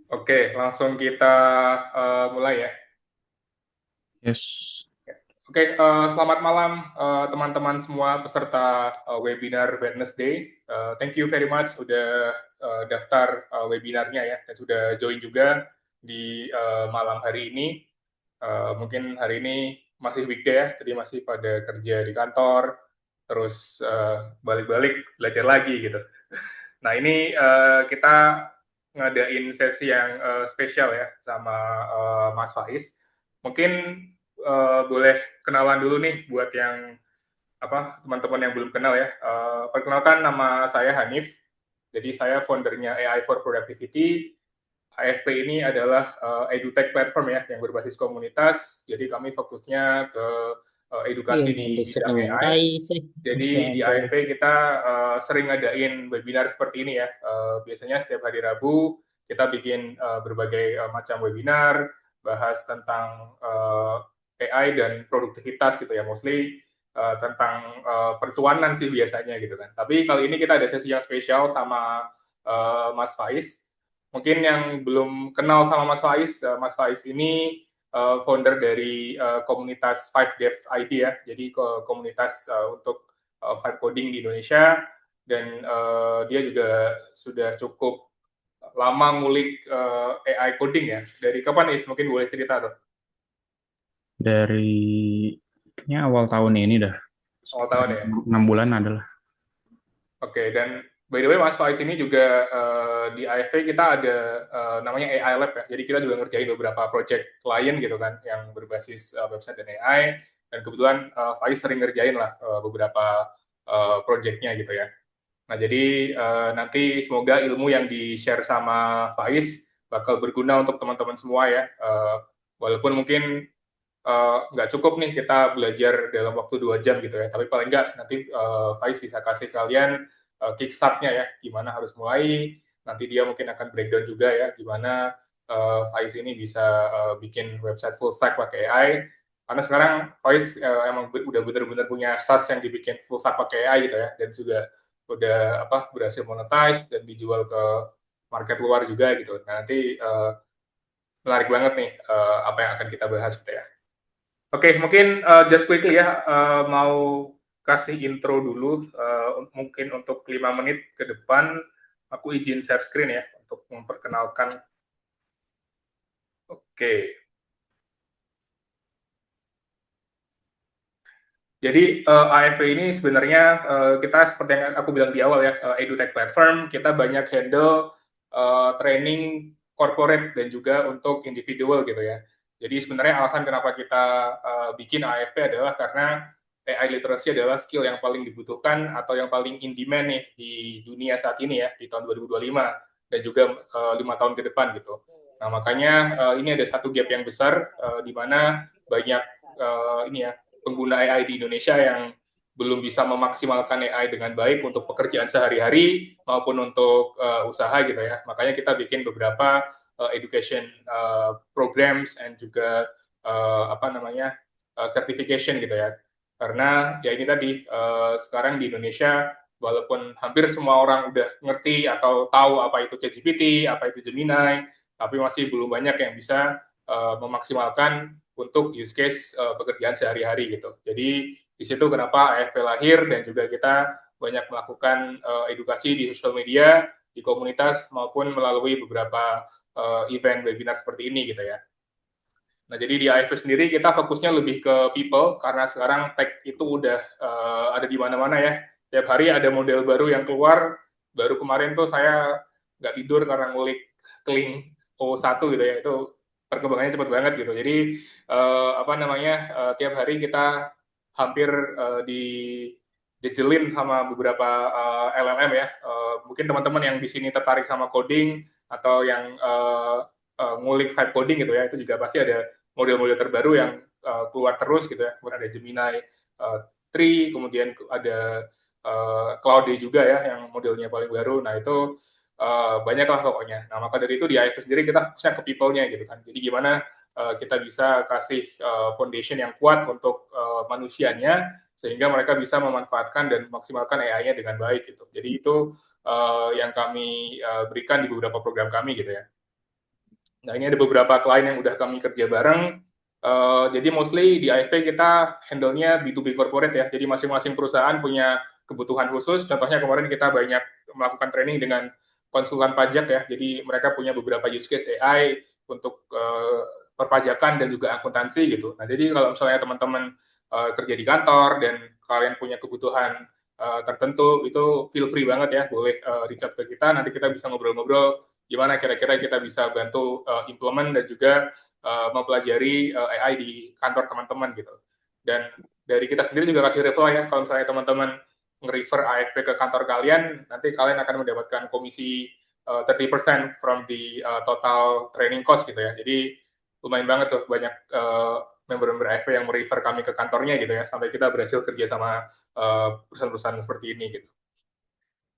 Oke, langsung kita mulai ya. Yes. Oke, selamat malam teman-teman semua peserta webinar Wednesday. Thank you very much sudah daftar webinarnya ya, dan sudah join juga di malam hari ini. Mungkin hari ini masih weekday ya, jadi masih pada kerja di kantor, terus balik-balik belajar lagi gitu. Nah, ini kita ngadain sesi yang spesial ya sama Mas Faiz. Mungkin boleh kenalan dulu nih buat yang teman-teman yang belum kenal ya. Perkenalkan, nama saya Hanif. Jadi saya foundernya AI for Productivity. AFP ini adalah edutech platform ya yang berbasis komunitas. Jadi kami fokusnya ke Iya, edukasi di bisa bidang AI. nyantai sih. Bisa Jadi di ada. AFP kita sering ngadain webinar seperti ini ya. Biasanya setiap hari Rabu kita bikin berbagai macam webinar, bahas tentang AI dan produktivitas gitu ya, mostly tentang percuanan sih biasanya gitu kan. Tapi kali ini kita ada sesi yang spesial sama Mas Faiz. Mungkin yang belum kenal sama Mas Faiz ini founder dari komunitas 5Dev ID ya. Jadi komunitas untuk vibe coding di Indonesia, dan dia juga sudah cukup lama ngulik AI coding ya. Dari kapan Is? Mungkin boleh cerita tuh. Dari kayaknya awal tahun ini dah, Awal sekitar tahun ya. 6 bulan adalah. Oke, dan by the way Mas Faiz ini juga di AFP kita ada namanya AI Lab ya. Jadi kita juga ngerjain beberapa project klien gitu kan yang berbasis website dan AI. Dan kebetulan Faiz sering ngerjain lah beberapa projectnya gitu ya. Nah, jadi nanti semoga ilmu yang di-share sama Faiz bakal berguna untuk teman-teman semua ya. Walaupun mungkin nggak cukup nih kita belajar dalam waktu 2 jam gitu ya, tapi paling nggak nanti Faiz bisa kasih kalian kickstart-nya ya, gimana harus mulai. Nanti dia mungkin akan breakdown juga ya, gimana Faiz ini bisa bikin website full stack pakai AI. Karena sekarang Faiz emang udah bener-bener punya SaaS yang dibikin full stack pakai AI gitu ya, dan juga udah berhasil monetize dan dijual ke market luar juga gitu. Nah, nanti menarik banget nih apa yang akan kita bahas gitu ya. Oke, mungkin just quickly ya, mau kasih intro dulu, mungkin untuk 5 menit ke depan, aku izin share screen ya, untuk memperkenalkan. Oke, jadi AFP ini sebenarnya kita seperti yang aku bilang di awal ya, edutech platform, kita banyak handle training corporate dan juga untuk individual gitu ya. Jadi sebenarnya alasan kenapa kita bikin AFP adalah karena AI literacy adalah skill yang paling dibutuhkan atau yang paling in demand nih di dunia saat ini ya, di tahun 2025 dan juga 5 tahun ke depan gitu. Nah, makanya ini ada satu gap yang besar di mana banyak ini ya, pengguna AI di Indonesia yang belum bisa memaksimalkan AI dengan baik untuk pekerjaan sehari-hari maupun untuk usaha gitu ya. Makanya kita bikin beberapa education programs and juga certification gitu ya. Karena ya ini tadi sekarang di Indonesia walaupun hampir semua orang udah ngerti atau tahu apa itu ChatGPT, apa itu Gemini, tapi masih belum banyak yang bisa memaksimalkan untuk use case pekerjaan sehari-hari gitu. Jadi di situ kenapa AFP lahir, dan juga kita banyak melakukan edukasi di sosial media, di komunitas maupun melalui beberapa event webinar seperti ini gitu ya. Nah, jadi di AFP sendiri kita fokusnya lebih ke people karena sekarang tech itu udah ada di mana-mana ya. Tiap hari ada model baru yang keluar. Baru kemarin tuh saya nggak tidur karena ngulik Kling O1 gitu ya. Itu perkembangannya cepat banget gitu. Jadi tiap hari kita hampir dijejelin sama beberapa LLM ya. Mungkin teman-teman yang di sini tertarik sama coding atau yang ngulik vibe coding gitu ya, itu juga pasti ada model-model terbaru yang keluar terus gitu ya. Kemudian ada Gemini 3, kemudian ada Cloud juga ya yang modelnya paling baru. Nah, itu banyak lah pokoknya. Nah, maka dari itu di IF sendiri kita fokusnya ke people-nya gitu kan. Jadi gimana kita bisa kasih foundation yang kuat untuk manusianya sehingga mereka bisa memanfaatkan dan memaksimalkan AI-nya dengan baik gitu. Jadi itu yang kami berikan di beberapa program kami gitu ya. Nah, ini ada beberapa klien yang udah kami kerja bareng. Jadi mostly di AFP kita handle-nya B2B corporate ya. Jadi masing-masing perusahaan punya kebutuhan khusus. Contohnya kemarin kita banyak melakukan training dengan konsultan pajak ya. Jadi mereka punya beberapa use case AI untuk perpajakan dan juga akuntansi gitu. Nah, jadi kalau misalnya teman-teman kerja di kantor dan kalian punya kebutuhan tertentu, itu feel free banget ya, boleh reach out ke kita. Nanti kita bisa ngobrol-ngobrol gimana kira-kira kita bisa bantu implement dan juga mempelajari AI di kantor teman-teman gitu. Dan dari kita sendiri juga kasih referral ya, kalau misalnya teman-teman nge-refer AFP ke kantor kalian, nanti kalian akan mendapatkan komisi 30% from the total training cost gitu ya. Jadi lumayan banget tuh banyak member-member AFP yang merefer kami ke kantornya gitu ya, sampai kita berhasil kerja sama perusahaan-perusahaan seperti ini gitu.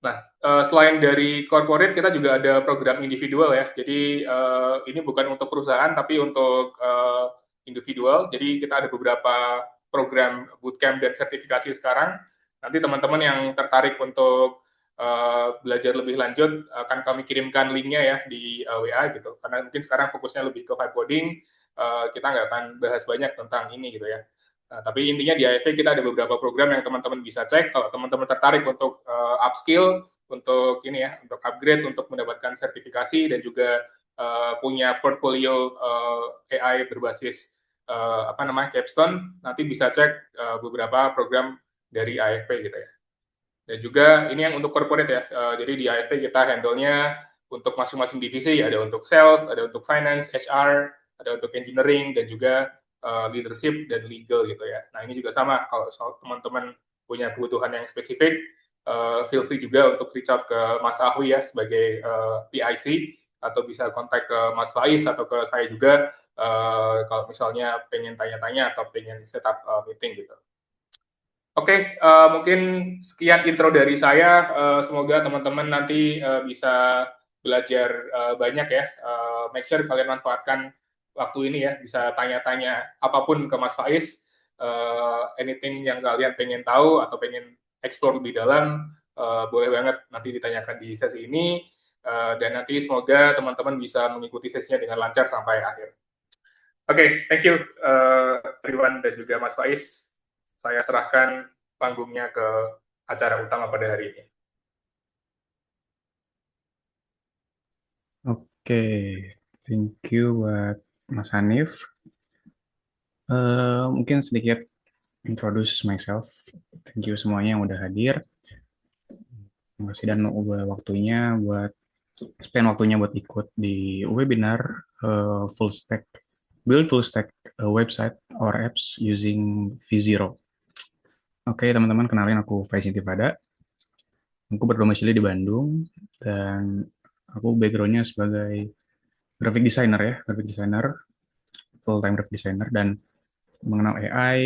Nah, selain dari corporate, kita juga ada program individual ya. Jadi ini bukan untuk perusahaan, tapi untuk individual. Jadi kita ada beberapa program bootcamp dan sertifikasi sekarang. Nanti teman-teman yang tertarik untuk belajar lebih lanjut, akan kami kirimkan linknya ya di WA gitu. Karena mungkin sekarang fokusnya lebih ke vibe coding, kita nggak akan bahas banyak tentang ini gitu ya. Nah, tapi intinya di AFP kita ada beberapa program yang teman-teman bisa cek. Kalau teman-teman tertarik untuk upskill, untuk ini ya, untuk upgrade, untuk mendapatkan sertifikasi dan juga punya portfolio AI berbasis apa namanya capstone, nanti bisa cek beberapa program dari AFP gitu ya. Dan juga ini yang untuk corporate ya. Jadi di AFP kita handle-nya untuk masing-masing divisi, ada untuk sales, ada untuk finance, HR, ada untuk engineering, dan juga leadership dan legal gitu ya. Nah ini juga sama, kalau teman-teman punya kebutuhan yang spesifik, feel free juga untuk reach out ke Mas Ahui ya sebagai PIC, atau bisa kontak ke Mas Faiz atau ke saya juga kalau misalnya pengen tanya-tanya atau pengen setup meeting gitu. Oke, mungkin sekian intro dari saya. Semoga teman-teman nanti bisa belajar banyak ya. Make sure kalian manfaatkan waktu ini ya, bisa tanya-tanya apapun ke Mas Faiz. Anything yang kalian pengen tahu atau pengen explore lebih dalam, boleh banget nanti ditanyakan di sesi ini. Dan nanti semoga teman-teman bisa mengikuti sesinya dengan lancar sampai akhir. Oke, thank you Triwan dan juga Mas Faiz. Saya serahkan panggungnya ke acara utama pada hari ini. Oke, thank you buat Mas Hanif. Mungkin sedikit introduce myself. Thank you semuanya yang udah hadir. Terima kasih dan waktunya buat spend waktunya buat ikut di webinar full stack build full stack website or apps using V0. Oke, teman-teman, kenalin aku Faiz Intifada. Aku berdomisili di Bandung dan aku backgroundnya sebagai graphic designer, full time graphic designer, dan mengenal AI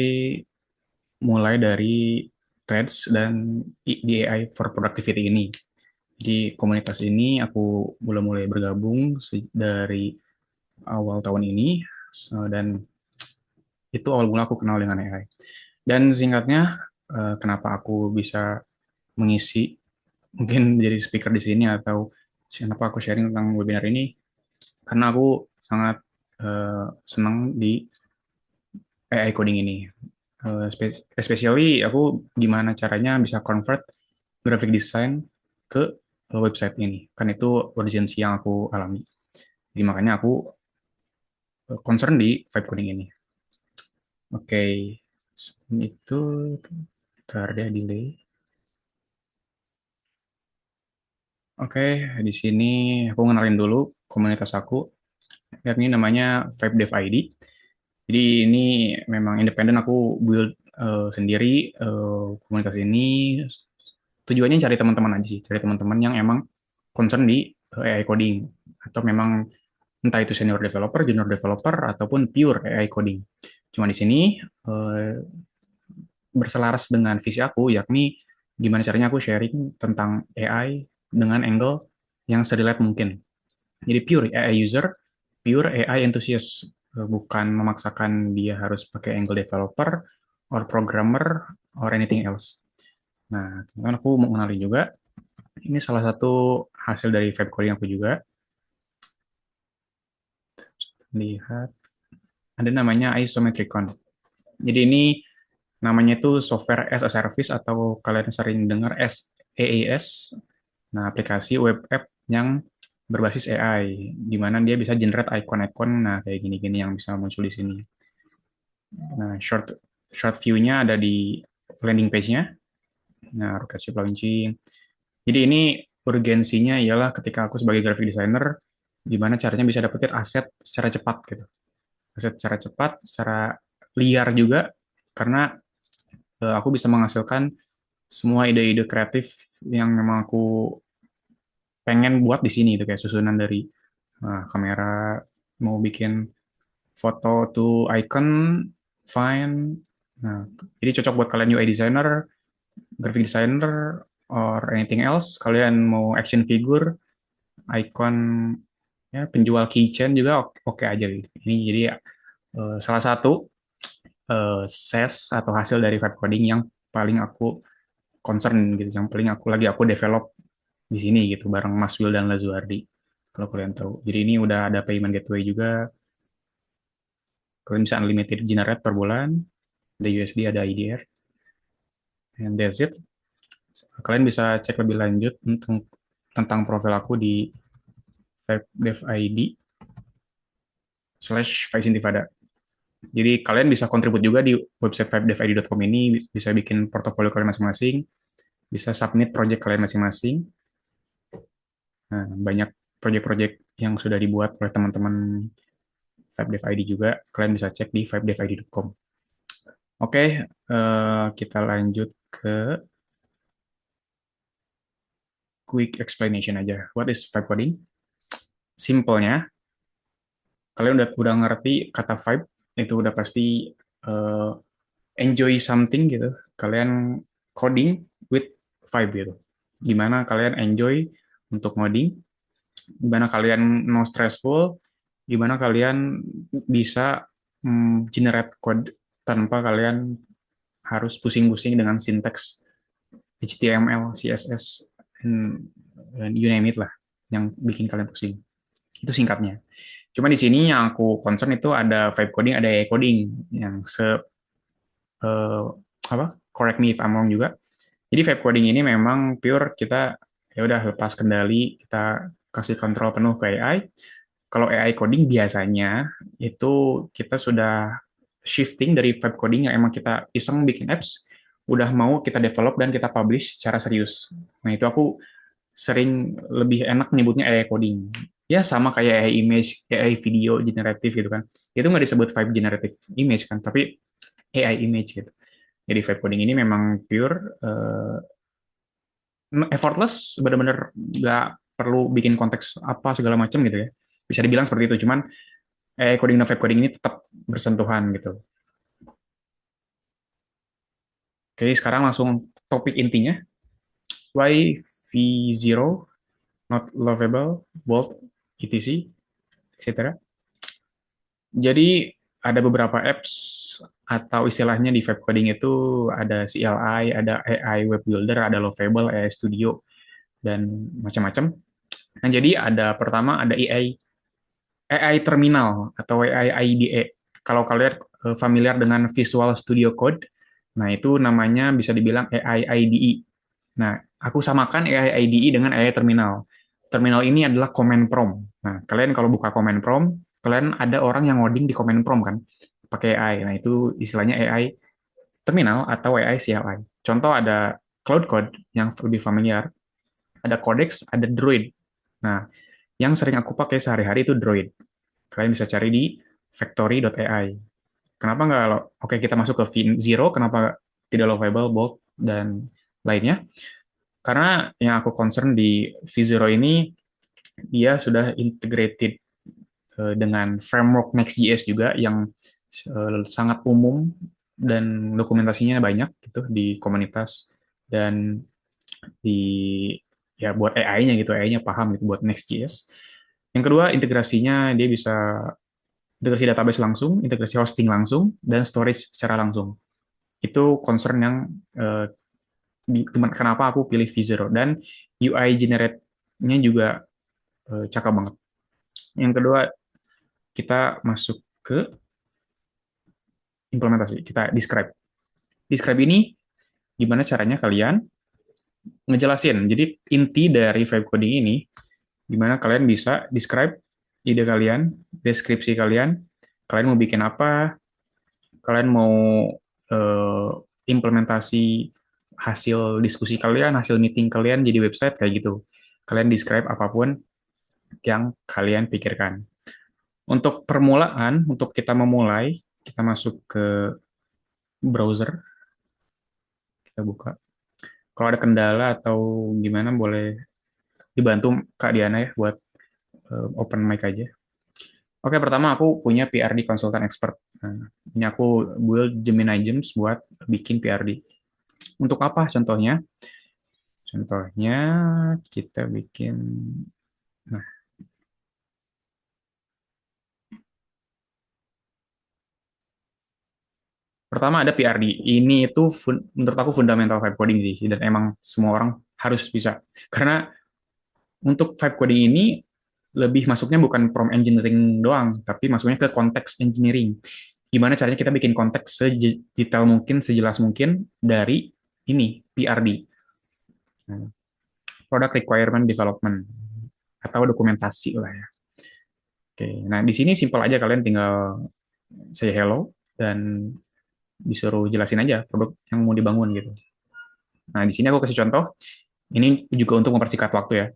mulai dari Threads dan di AI for Productivity ini. Di komunitas ini aku mulai bergabung dari awal tahun ini, dan itu awal mula aku kenal dengan AI. Dan singkatnya, kenapa aku bisa mengisi mungkin jadi speaker di sini atau kenapa aku sharing tentang webinar ini, karena aku sangat senang di AI coding ini. Especially aku gimana caranya bisa convert graphic design ke website ini. Kan itu urgensi yang aku alami. Jadi makanya aku concern di vibe coding ini. Oke, itu ntar dia delay. Oke, di sini aku ngenalin dulu komunitas aku, yakni namanya Vibe Dev ID. Jadi ini memang independen, aku build sendiri komunitas ini. Tujuannya cari teman-teman aja sih, cari teman-teman yang emang concern di AI coding, atau memang entah itu senior developer, junior developer, ataupun pure AI coding. Cuma di sini berselaras dengan visi aku, yakni gimana caranya aku sharing tentang AI dengan angle yang serelate mungkin. Jadi pure AI user, pure AI enthusiast, bukan memaksakan dia harus pakai angle developer, or programmer, or anything else. Nah, teman-teman, aku mau kenalin juga, ini salah satu hasil dari vibe coding aku juga. lihat ada namanya Isometricon. Jadi ini namanya itu software as a service atau kalian sering dengar SaaS. Nah, aplikasi web app yang berbasis AI, di mana dia bisa generate icon-icon, nah kayak gini-gini yang bisa muncul di sini. Nah, short view-nya ada di landing page-nya. Nah, rocket ship launching. Jadi ini urgensinya ialah ketika aku sebagai graphic designer, gimana caranya bisa dapetin aset secara cepat gitu. Aset secara cepat, secara liar juga, karena aku bisa menghasilkan semua ide-ide kreatif yang memang aku pengen buat di sini itu kayak susunan dari kamera, mau bikin foto to icon, fine. Nah, jadi cocok buat kalian UI designer, graphic designer, or anything else. Kalian mau action figure, icon, ya penjual keychain juga oke aja gitu. Ini jadi salah satu ses atau hasil dari vibe coding yang paling aku concern gitu, yang paling aku develop di sini gitu bareng Mas Will dan Lazuardi. Kalau kalian tahu. Jadi ini udah ada payment gateway juga. Kalian bisa unlimited generate per bulan. Ada USD, ada IDR. And that's it. Kalian bisa cek lebih lanjut tentang profil aku di devid/Faizintifada. Jadi kalian bisa kontribut juga di website devid.com ini, bisa bikin portofolio kalian masing-masing, bisa submit project kalian masing-masing. Nah, banyak project-project yang sudah dibuat oleh teman-teman VibeDevID juga, kalian bisa cek di vibedevid.com. Oke, kita lanjut ke quick explanation aja. What is vibe coding? Simpelnya, kalian udah ngerti kata vibe, itu udah pasti uh, enjoy something gitu. Kalian coding with vibe gitu. Gimana kalian enjoy untuk ngoding, gimana kalian no stressful, gimana kalian bisa generate code tanpa kalian harus pusing-pusing dengan sinteks HTML, CSS, dan you name it lah, yang bikin kalian pusing. Itu singkatnya. Cuma di sini yang aku concern itu ada vibe coding, ada AI coding yang eh, apa? Correct me if I'm wrong juga. Jadi vibe coding ini memang pure kita ya udah lepas kendali, kita kasih kontrol penuh ke AI. Kalau AI coding biasanya itu kita sudah shifting dari vibe coding yang emang kita iseng bikin apps, udah mau kita develop dan kita publish secara serius. Nah, itu aku sering lebih enak nyebutnya AI coding. Ya sama kayak AI image, AI video generatif gitu kan. Itu nggak disebut vibe generative image kan, tapi AI image gitu. Jadi vibe coding ini memang pure effortless, benar-benar nggak perlu bikin konteks apa segala macam gitu ya. Bisa dibilang seperti itu, cuman AI coding dan vibe coding ini tetap bersentuhan gitu. Oke, sekarang langsung topik intinya. Why V0 not lovable, bold, etc. etc. Jadi ada beberapa apps atau istilahnya di vibe coding itu ada CLI, ada AI Web Builder, ada Lovable, AI Studio, dan macam-macam. Nah, jadi ada pertama ada AI Terminal atau AI IDE. Kalau kalian familiar dengan Visual Studio Code, nah itu namanya bisa dibilang AI IDE. Nah, aku samakan AI IDE dengan AI Terminal. Terminal ini adalah command prompt. Nah, kalian kalau buka command prompt, kalian ada orang yang ngoding di command prompt kan, pakai AI. Nah, itu istilahnya AI Terminal atau AI CLI. Contoh ada Cloud Code yang lebih familiar, ada Codex, ada Druid. Nah, yang sering aku pakai sehari-hari itu Druid. Kalian bisa cari di factory.ai. Kenapa nggak, oke kita masuk ke V0, kenapa tidak lovable, bold, dan lainnya? Karena yang aku concern di V0 ini, dia sudah integrated dengan framework Next.js juga yang sangat umum dan dokumentasinya banyak gitu di komunitas dan di ya buat AI-nya gitu, AI-nya paham gitu buat Next.js. Yang kedua, integrasinya dia bisa integrasi database langsung, integrasi hosting langsung, dan storage secara langsung. Itu concern yang kenapa aku pilih V0. Dan UI generate-nya juga cakep banget. Yang kedua, kita masuk ke implementasi. Kita describe. Describe ini gimana caranya kalian ngejelasin. Jadi inti dari vibe coding ini gimana kalian bisa describe ide kalian, deskripsi kalian, kalian mau bikin apa, kalian mau eh, implementasi hasil diskusi kalian, hasil meeting kalian jadi website kayak gitu. Kalian describe apapun yang kalian pikirkan. Untuk permulaan, untuk kita memulai, kita masuk ke browser, kita buka. Kalau ada kendala atau gimana boleh dibantu Kak Diana ya buat open mic aja. Oke, pertama aku punya PRD konsultan expert. Nah, ini aku build Gemini Gems buat bikin PRD. Untuk apa contohnya? Contohnya kita bikin, nah, pertama ada PRD. Ini itu menurut aku fundamental vibe coding sih, dan emang semua orang harus bisa. Karena untuk vibe coding ini lebih masuknya bukan prompt engineering doang, tapi masuknya ke konteks engineering. Gimana caranya kita bikin konteks sedetail mungkin, sejelas mungkin dari ini, PRD. Nah, Product Requirement Development, atau dokumentasi lah ya. Oke, nah di sini simpel aja, kalian tinggal say hello, dan disuruh jelasin aja produk yang mau dibangun gitu. Nah, di sini aku kasih contoh, ini juga untuk mempersingkat waktu ya.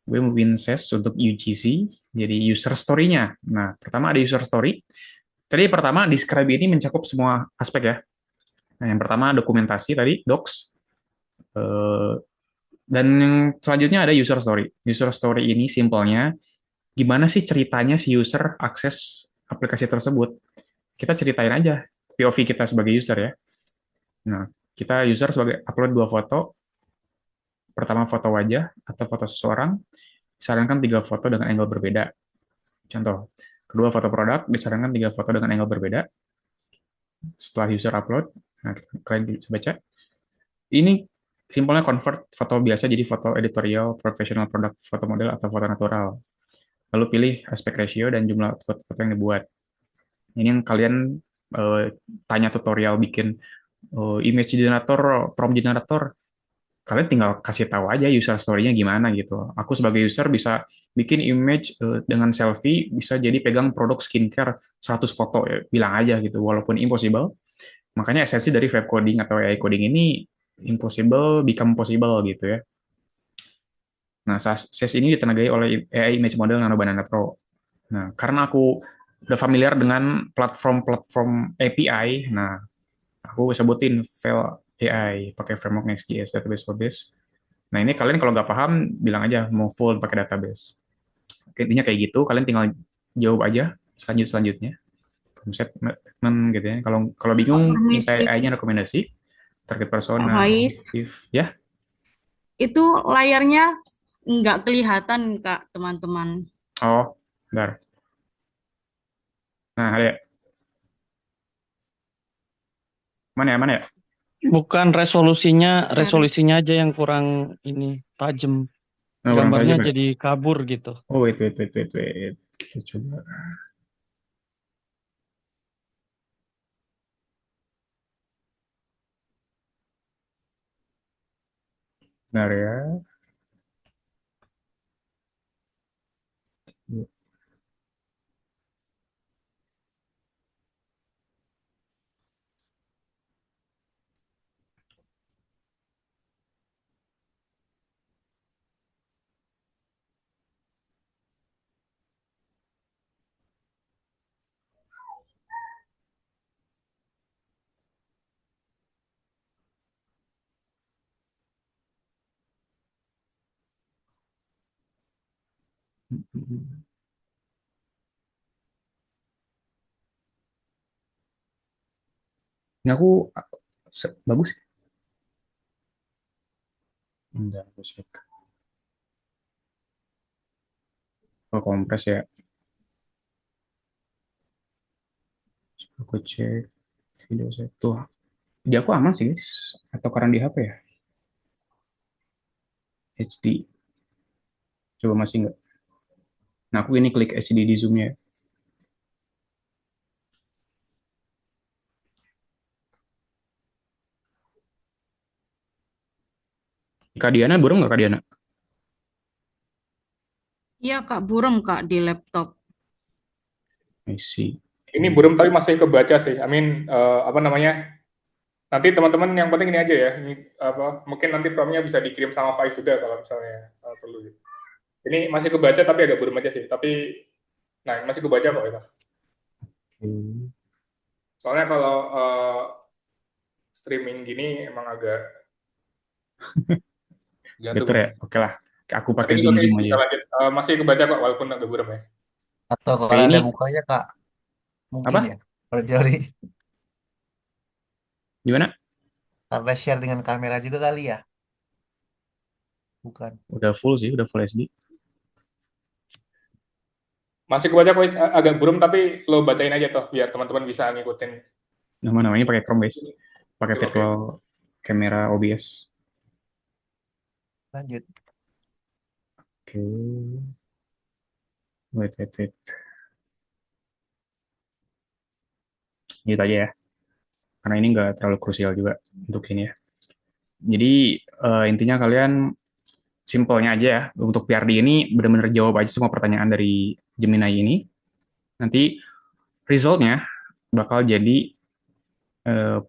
Gue mau bikin SES untuk UGC, jadi user story-nya. Nah, pertama ada user story. Tadi pertama, describe ini mencakup semua aspek ya. Nah, yang pertama dokumentasi tadi, docs. Eh, dan yang selanjutnya ada user story. User story ini simpelnya, gimana sih ceritanya si user akses aplikasi tersebut. Kita ceritain aja POV kita sebagai user ya. Nah, kita user sebagai upload dua foto. Pertama foto wajah atau foto seseorang, disarankan tiga foto dengan angle berbeda. Contoh, kedua foto produk, disarankan tiga foto dengan angle berbeda. Setelah user upload, nah kalian bisa baca. Ini simpelnya convert foto biasa jadi foto editorial, professional product, foto model, atau foto natural. Lalu pilih aspek ratio dan jumlah foto-foto yang dibuat. Ini yang kalian eh, tanya tutorial bikin image generator, prompt generator, kalian tinggal kasih tahu aja user story-nya gimana gitu. Aku sebagai user bisa bikin image dengan selfie, bisa jadi pegang produk skincare 100 foto, ya, bilang aja gitu. Walaupun impossible, makanya esensi dari web coding atau AI coding ini impossible become possible gitu ya. Nah, SES ini ditenagai oleh AI image model Nano Banana Pro. Nah, karena aku udah familiar dengan platform-platform API, nah aku sebutin Vel AI pakai framework Next.js database for this. Nah, ini kalian kalau nggak paham, bilang aja mau full pakai database. Intinya kayak gitu, kalian tinggal jawab aja selanjutnya. Konsep gitu ya. Kalau kalau bingung, minta Permisi, AI-nya rekomendasi, target Pak persona, Faiz. objektif, ya. Itu layarnya nggak kelihatan, Kak, teman-teman. Oh, bentar. Nah, ada mana ya, mana ya? Bukan resolusinya, Cari. resolusinya aja yang kurang ini tajam. Nah, kurang Gambarnya tajam ya. jadi kabur gitu. Oh, wait. Kita coba. Bentar ya. Ini aku bagus. Bentar, aku cek. Oh, kompres ya. Aku cek video saya. Tuh, di aku aman sih, guys. Atau karena di HP ya? HD. Coba masih nggak? Nah, aku ini klik HD di zoom-nya. Kak Diana burung nggak Kak Diana? Iya Kak, buram Kak di laptop. I see. Ini burung tapi masih kebaca sih. I mean, apa namanya? Nanti teman-teman yang penting ini aja ya. Ini apa? Mungkin nanti promnya bisa dikirim sama Faiz juga kalau misalnya perlu gitu. Ini masih kebaca tapi agak burem aja sih. Tapi, nah masih kebaca kok itu. Oke. Soalnya kalau streaming gini emang agak Better jantung. ya? Oke lah. Aku I pakai think it's Zoom okay, Zoom bisa aja. lanjut. Masih kebaca kok walaupun agak burem ya. Atau Kayak kalau ada ini mukanya Kak, mungkin apa? ya. Kalau teori Gimana? karena share dengan kamera juga kali ya, bukan? Udah full sih, udah full SD. Masih kebaca kok, agak burem tapi lo bacain aja tuh biar teman-teman bisa ngikutin. Nama-namanya pakai Chrome guys. Pakai Oke. virtual kamera OBS. Lanjut. Oke. Wait. Gitu aja ya. Karena ini nggak terlalu krusial juga untuk ini ya. Jadi intinya kalian simpelnya aja ya. Untuk PRD ini benar-benar jawab aja semua pertanyaan dari Gemini ini. Nanti resultnya bakal jadi eh,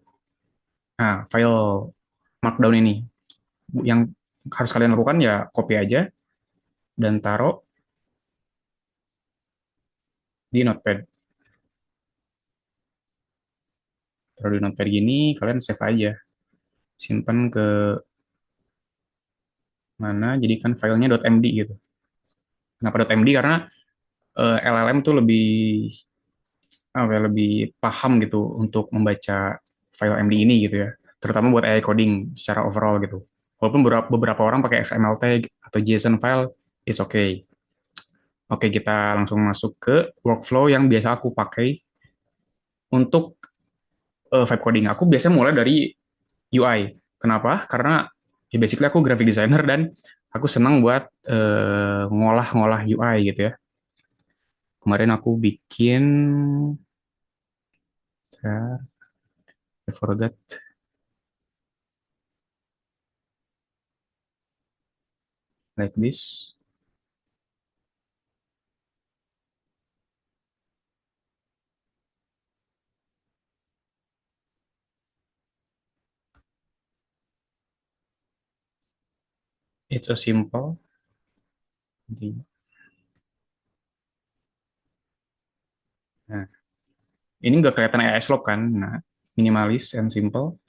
file markdown ini. Yang harus kalian lakukan ya copy aja dan taruh di Notepad. Taruh di Notepad gini, kalian save aja. Simpan ke mana, jadikan filenya .md gitu. Kenapa .md? Karena LLM tuh lebih lebih paham gitu untuk membaca file MD ini gitu ya. Terutama buat AI coding secara overall gitu. Walaupun beberapa orang pakai XML tag atau JSON file, it's okay. Oke, kita langsung masuk ke workflow yang biasa aku pakai untuk vibe coding. Aku biasanya mulai dari UI. Kenapa? Karena ya basically aku graphic designer dan aku senang buat ngolah-ngolah UI gitu ya. Kemarin aku bikin, I forgot, like this. It's a simple. Nah, ini nggak kelihatan AI slope kan? Nah, minimalis and simple.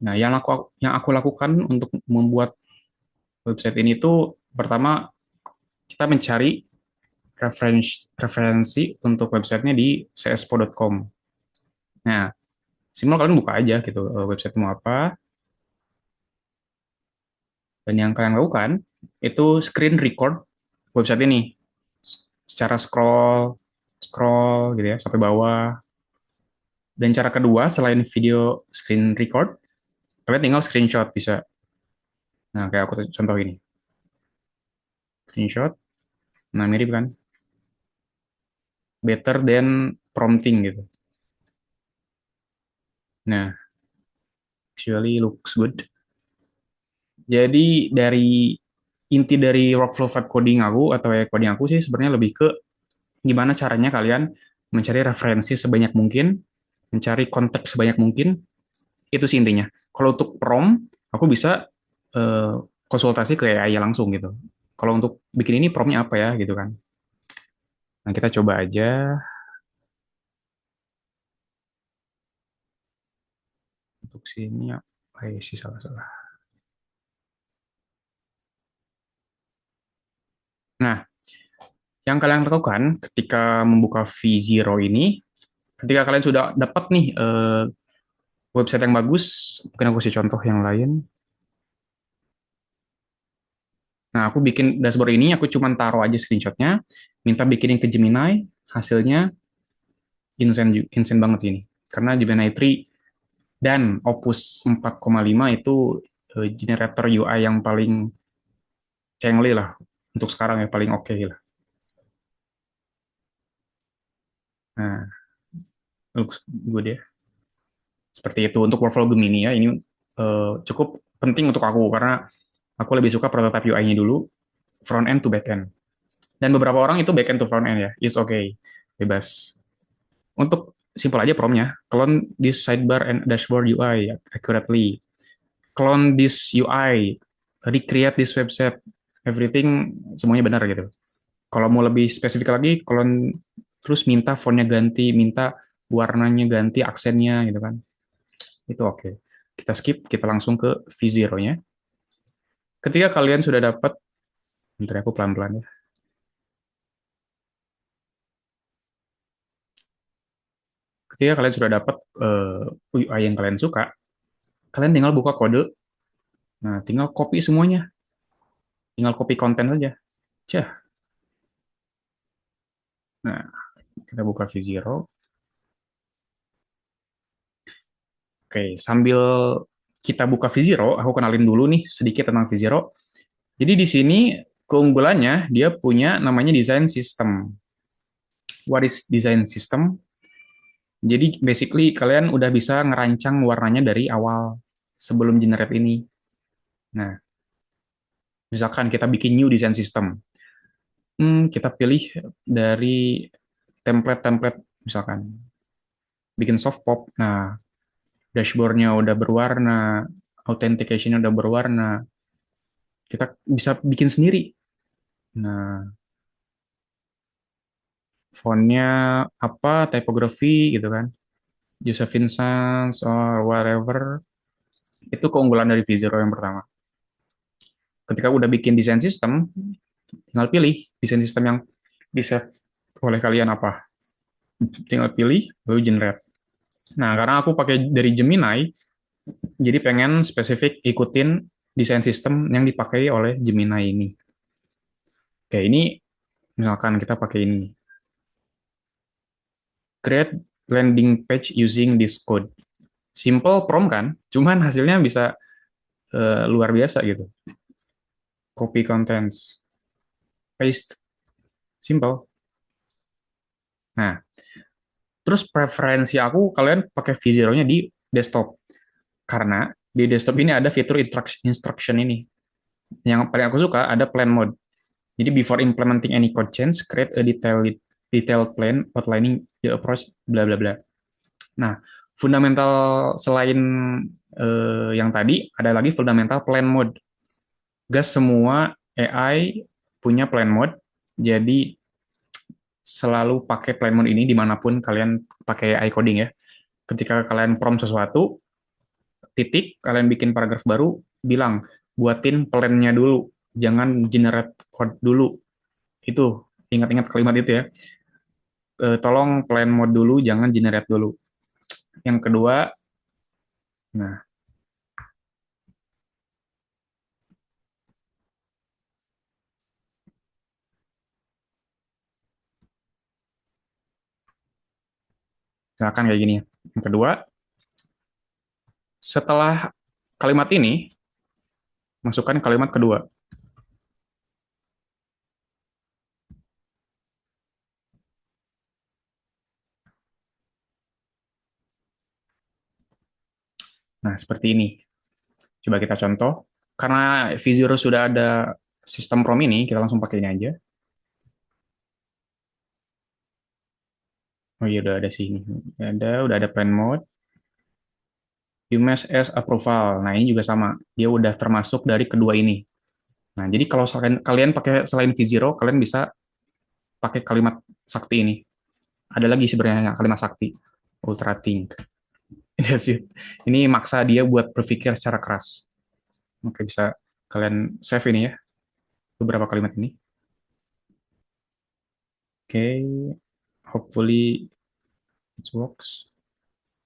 Nah, yang aku lakukan untuk membuat website ini tuh pertama kita mencari referensi untuk websitenya di cspo.com. Nah, simpel kalian buka aja gitu website mau apa, dan yang kalian lakukan itu screen record website ini secara scroll scroll gitu ya sampai bawah. Dan cara kedua selain video screen record, kalian tinggal screenshot bisa. Nah, kayak aku contoh ini. Screenshot. Nah, mirip kan? Better than prompting gitu. Nah, actually looks good. Jadi inti dari workflow vibe coding aku atau ya coding aku sih sebenarnya lebih ke gimana caranya kalian mencari referensi sebanyak mungkin, mencari konteks sebanyak mungkin, itu sih intinya. Kalau untuk prompt, aku bisa eh, konsultasi ke AI langsung gitu. Kalau untuk bikin ini promptnya apa ya gitu kan. Nah, kita coba aja untuk sini ya. Sih salah-salah. Nah, yang kalian lakukan ketika membuka V0 ini, ketika kalian sudah dapat nih website yang bagus, mungkin aku kasih contoh yang lain. Nah, aku bikin dashboard ini, aku cuma taruh aja screenshotnya, minta bikinin ke Gemini, hasilnya insane banget sih ini. Karena Gemini 3 dan Opus 4,5 itu generator UI yang paling cengli lah untuk sekarang ya, paling oke lah. Nah, looks good ya. Seperti itu untuk workflow Gemini ya. Ini cukup penting untuk aku karena aku lebih suka prototype UI-nya dulu, front end to back end. Dan beberapa orang itu back end to front end ya, it's okay, bebas. Untuk simple aja promnya, clone this sidebar and dashboard UI accurately, clone this UI, recreate this website, everything semuanya benar gitu. Kalau mau lebih spesifik lagi, clone terus minta fontnya ganti, minta warnanya ganti, aksennya gitu kan. Itu oke. Kita skip, kita langsung ke V0-nya. Ketika kalian sudah dapat, bentar aku pelan-pelan ya. Ketika kalian sudah dapat UI yang kalian suka, kalian tinggal buka kode. Nah, tinggal copy semuanya. Tinggal copy konten saja. Cah. Nah, kita buka V0. Oke, sambil kita buka V0, aku kenalin dulu nih sedikit tentang V0. Jadi di sini keunggulannya dia punya namanya design system. What is design system? Jadi basically kalian udah bisa ngerancang warnanya dari awal sebelum generate ini. Nah, misalkan kita bikin new design system. Kita pilih dari template-template misalkan bikin soft pop. Nah, dashboardnya udah berwarna, authentication-nya udah berwarna. Kita bisa bikin sendiri. Nah, fontnya apa, typography gitu kan. Josephine Sans or whatever. Itu keunggulan dari V0 yang pertama. Ketika udah bikin desain sistem, tinggal pilih desain sistem yang bisa oleh kalian apa. Tinggal pilih, lalu generate. Nah, karena aku pakai dari Gemini, jadi pengen spesifik ikutin desain sistem yang dipakai oleh Gemini ini. Oke, ini misalkan kita pakai ini. Create landing page using this code. Simple prompt kan, cuman hasilnya bisa luar biasa gitu. Copy contents, paste, simple. Nah, terus preferensi aku kalian pakai V0-nya di desktop. Karena di desktop ini ada fitur instruction ini. Yang paling aku suka ada plan mode. Jadi before implementing any code change, create a detailed plan outlining the approach bla bla bla. Nah, fundamental selain yang tadi ada lagi fundamental plan mode. Gas semua AI punya plan mode. Jadi selalu pakai plan mode ini dimanapun kalian pakai AI coding ya. Ketika kalian prompt sesuatu, titik, kalian bikin paragraf baru, bilang, buatin plan-nya dulu, jangan generate code dulu. Itu, ingat-ingat kalimat itu ya. Tolong plan mode dulu, jangan generate dulu. Yang kedua, nah, misalkan kayak gini. Yang kedua, setelah kalimat ini, masukkan kalimat kedua. Nah, seperti ini. Coba kita contoh. Karena V0 sudah ada sistem prompt ini, kita langsung pakai ini aja. Oh iya, udah ada sini. Udah ada plan mode. Image as approval. Nah, ini juga sama. Dia udah termasuk dari kedua ini. Nah, jadi kalau kalian pakai selain V0, kalian bisa pakai kalimat sakti ini. Ada lagi sebenarnya kalimat sakti. Ultra think. Ini maksa dia buat berpikir secara keras. Oke, bisa kalian save ini ya. Beberapa kalimat ini. Oke, hopefully it works.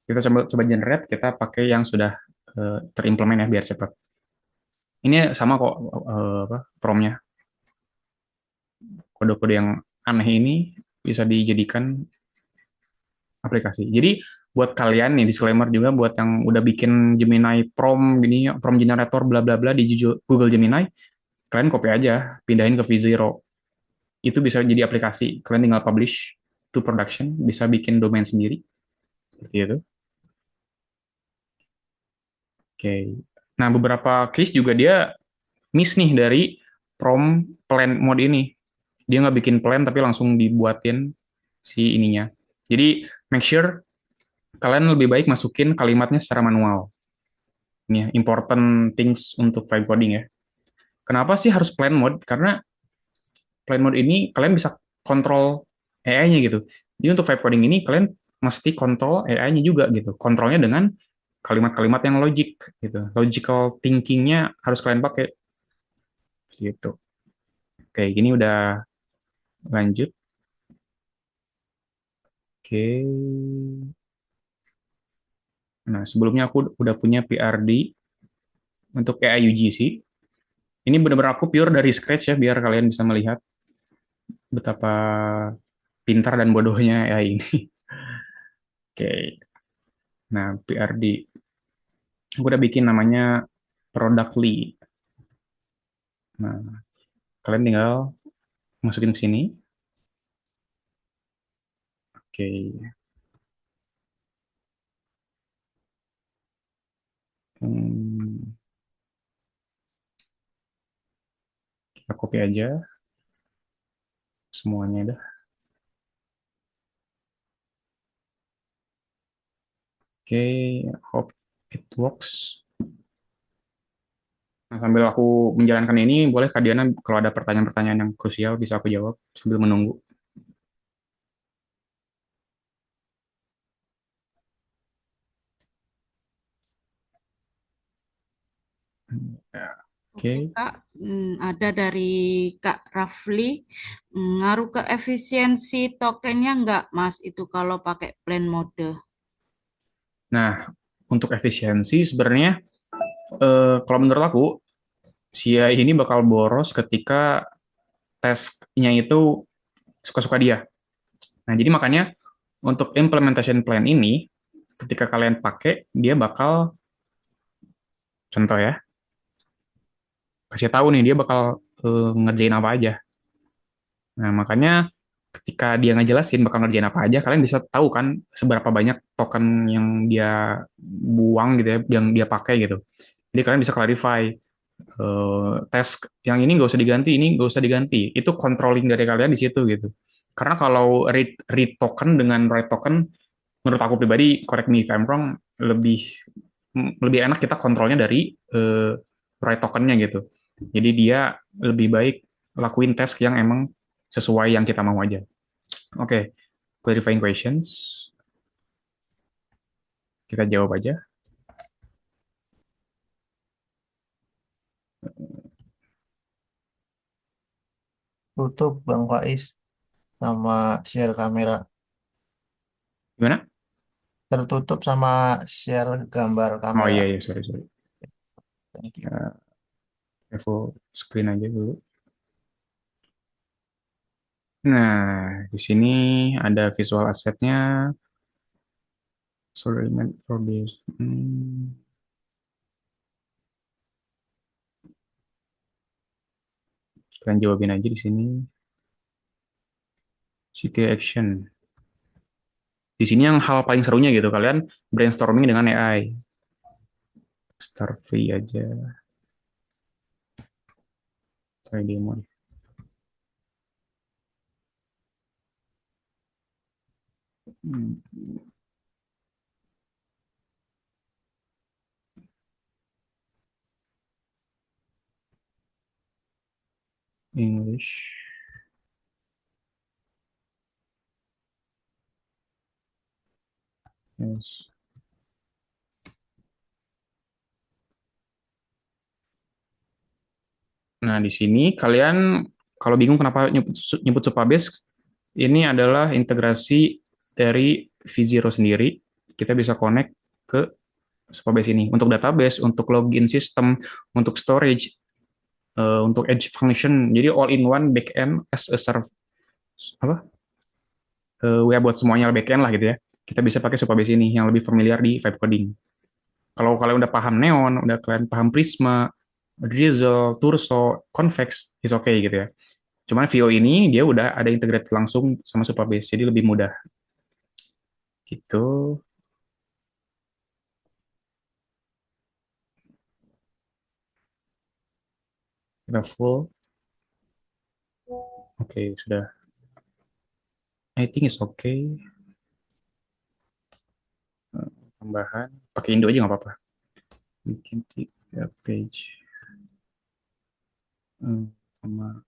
Kita coba generate, kita pakai yang sudah terimplement ya, biar cepat. Ini sama kok prompt-nya. Kode-kode yang aneh ini bisa dijadikan aplikasi. Jadi buat kalian nih, disclaimer juga buat yang udah bikin Gemini prompt gini, prompt generator bla bla bla di Google Gemini, kalian copy aja, pindahin ke V0. Itu bisa jadi aplikasi. Kalian tinggal publish to production, bisa bikin domain sendiri. Seperti itu. Oke. Nah, beberapa case juga dia miss nih dari from plan mode ini. Dia nggak bikin plan tapi langsung dibuatin si ininya. Jadi make sure kalian lebih baik masukin kalimatnya secara manual. Ini ya, important things untuk vibe coding ya. Kenapa sih harus plan mode? Karena plan mode ini kalian bisa kontrol AI-nya gitu. Jadi untuk vibe coding ini kalian mesti kontrol AI-nya juga gitu. Kontrolnya dengan kalimat-kalimat yang logik gitu. Logical thinking-nya harus kalian pakai gitu. Oke, gini udah lanjut. Oke. Nah, sebelumnya aku udah punya PRD untuk AI UGC. Ini benar-benar aku pure dari scratch ya, biar kalian bisa melihat betapa pintar dan bodohnya AI ini. Oke, nah PRD. Aku udah bikin namanya Productly. Nah, kalian tinggal masukin ke sini. Oke, Hmm, kita copy aja semuanya dah. Oke, hope it works. Nah, sambil aku menjalankan ini, boleh Kak Diana kalau ada pertanyaan-pertanyaan yang krusial bisa aku jawab sambil menunggu. Ya, Oke, Oke. Kak. Ada dari Kak Rafli. Ngaruh ke efisiensi tokennya nggak, Mas? Itu kalau pakai plan mode. Nah, untuk efisiensi sebenarnya kalau menurut aku si AI ini bakal boros ketika task-nya itu suka-suka dia. Nah, jadi makanya untuk implementation plan ini ketika kalian pakai dia bakal contoh ya, kasih tahu nih dia bakal ngerjain apa aja. Nah, makanya ketika dia ngejelasin bakal ngerjain apa aja, kalian bisa tahu kan seberapa banyak token yang dia buang gitu ya, yang dia pakai gitu. Jadi kalian bisa clarify task yang ini nggak usah diganti, ini nggak usah diganti. Itu controlling dari kalian di situ gitu. Karena kalau read token dengan write token, menurut aku pribadi, correct me if I'm wrong, lebih lebih enak kita kontrolnya dari write tokennya gitu. Jadi dia lebih baik lakuin task yang emang sesuai yang kita mau aja. Oke, clarifying questions. Kita jawab aja. Tutup Bang Faiz sama share kamera. Gimana? Tertutup sama share gambar Oh kamera. iya, iya, sorry, sorry. Thank you. Ya, full screen aja dulu. Nah, di sini ada visual assetnya. Sorry, meant for this. Kalian jawabin aja di sini. CTA action. Di sini yang hal paling serunya gitu, kalian brainstorming dengan AI. Start free aja. Try demo. Hmm, English. Yes. Nah, di sini kalian kalau bingung kenapa nyebut Supabase, ini adalah integrasi dari V0 sendiri. Kita bisa connect ke Supabase ini untuk database, untuk login system, untuk storage, untuk edge function. Jadi all in one backend as a server apa? Ya buat semuanya backend lah gitu ya. Kita bisa pakai Supabase ini yang lebih familiar di vibe coding. Kalau kalian udah paham Neon, udah kalian paham Prisma, Drizzle, Turso, Convex, is okay gitu ya. Cuman Vio ini dia udah ada integrate langsung sama Supabase, jadi lebih mudah. Gitu. Kita full. Oke, sudah. I think it's okay. Tambahan. Pakai Indo aja nggak apa-apa. Bikin 3 page. Sama.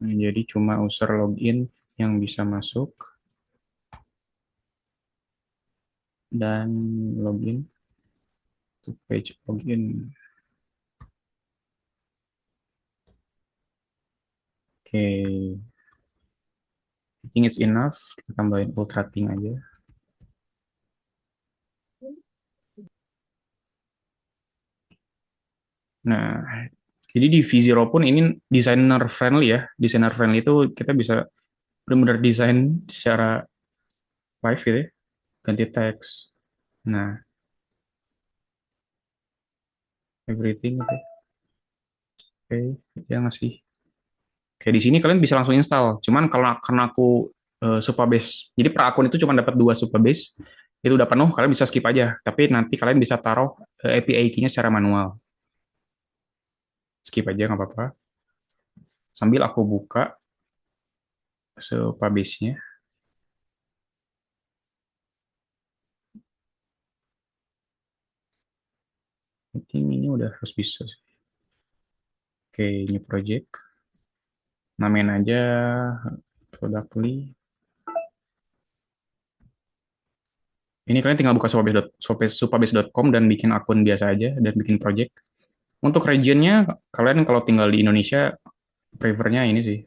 Jadi cuma user login yang bisa masuk dan login to page login. Oke, I think it's enough. Kita tambahin ultra thing aja. Nah, jadi di V0 pun ini designer friendly ya. Designer friendly itu kita bisa benar-benar desain secara live gitu ya. Ganti teks. Nah, everything gitu. Oke, dia ngasih. Kayak di sini kalian bisa langsung install. Cuman kalau karena aku Supabase, jadi per akun itu cuma dapat 2 Supabase, itu udah penuh, kalian bisa skip aja. Tapi nanti kalian bisa taruh API key-nya secara manual. Skip aja nggak apa-apa. Sambil aku buka Supabase-nya. I think ini udah harus bisa. Oke, new project. Namain aja Productly. Ini kalian tinggal buka supabase.com dan bikin akun biasa aja dan bikin project. Untuk regionnya, kalian kalau tinggal di Indonesia, prefernya ini sih.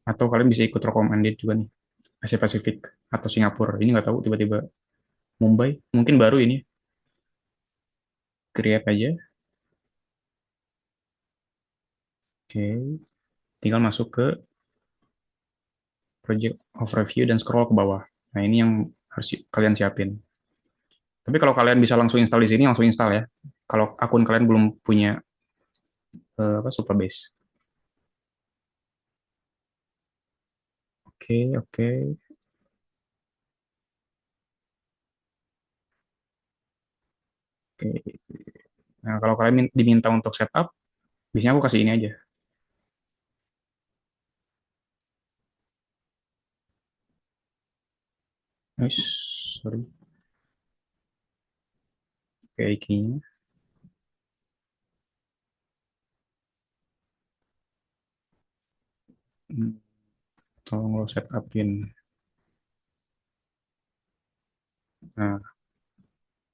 Atau kalian bisa ikut recommended juga nih. Asia Pasifik atau Singapura. Ini nggak tahu tiba-tiba Mumbai. Mungkin baru ini. Create aja. Oke. Tinggal masuk ke project overview dan scroll ke bawah. Nah, ini yang harus kalian siapin. Tapi kalau kalian bisa langsung install di sini, langsung install ya. Kalau akun kalian belum punya Supabase. Oke, oke. Oke. Nah, kalau kalian diminta untuk setup, biasanya aku kasih ini aja. Nice, sorry. Oke, key-nya. Tolong lo setupin. Nah,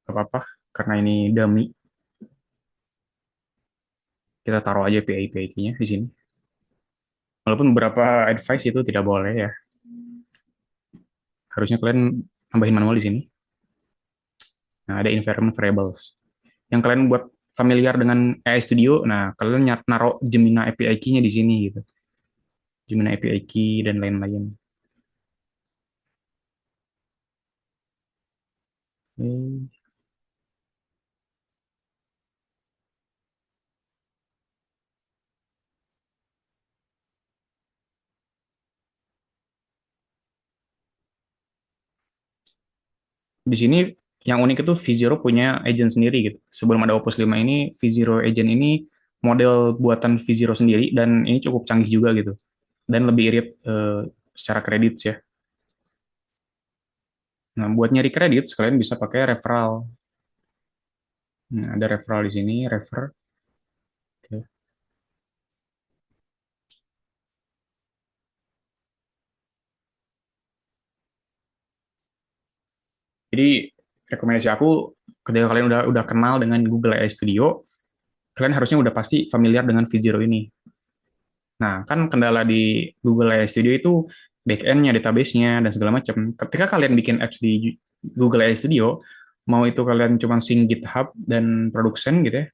apa-apa, karena ini dummy, kita taruh aja API key-nya di sini. Walaupun beberapa advice itu tidak boleh ya. Harusnya kalian tambahin manual di sini. Nah, ada environment variables. Yang kalian buat familiar dengan AI Studio, nah kalian naruh Gemini API key-nya di sini gitu. Gemini API key dan lain-lain. Oke. Di sini yang unik itu V0 punya agent sendiri gitu. Sebelum ada Opus 5 ini, V0 agent ini model buatan V0 sendiri dan ini cukup canggih juga gitu. Dan lebih irit secara kredit ya. Nah, buat nyari kredit, kalian bisa pakai referral. Nah, ada referral di sini, refer. Oke. Jadi, rekomendasi aku, ketika kalian udah kenal dengan Google AI Studio, kalian harusnya udah pasti familiar dengan V0 ini. Nah, kan kendala di Google AI Studio itu back-end-nya, database-nya, dan segala macam. Ketika kalian bikin apps di Google AI Studio, mau itu kalian cuma sync GitHub dan production gitu ya,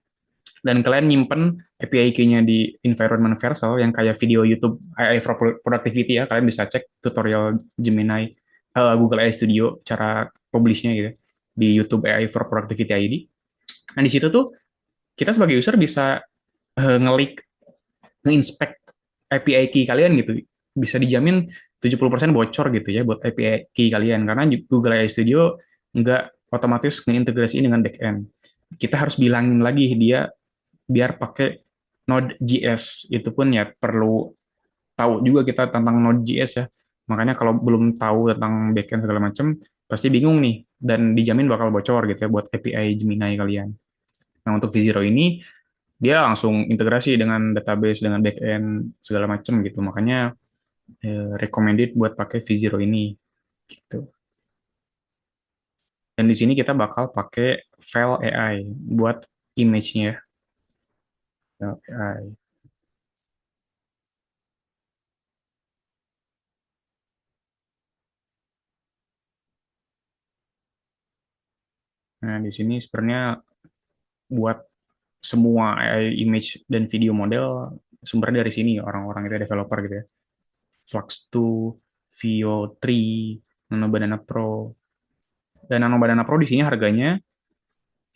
dan kalian nyimpen API key-nya di environment Vercel yang kayak video YouTube AI for Productivity ya, kalian bisa cek tutorial Gemini, Google AI Studio, cara publish-nya gitu, di YouTube AI for Productivity ID. Nah, di situ tuh, kita sebagai user bisa nge-inspect API key kalian gitu bisa dijamin 70% bocor gitu ya buat API key kalian karena Google AI Studio nggak otomatis ngeintegrasiin dengan backend. Kita harus bilangin lagi dia biar pakai Node.js. Itu pun ya perlu tahu juga kita tentang Node.js ya. Makanya kalau belum tahu tentang backend segala macam pasti bingung nih dan dijamin bakal bocor gitu ya buat API Gemini kalian. Nah, untuk V0 ini dia langsung integrasi dengan database dengan backend segala macam gitu. Makanya recommended buat pakai V0 ini gitu. Dan di sini kita bakal pakai file AI buat image-nya. File AI. Nah, di sini sebenarnya buat semua AI image dan video model sumbernya dari sini orang-orang itu developer gitu ya. Flux 2, Veo 3, Nano Banana Pro. Dan Nano Banana Pro di sini harganya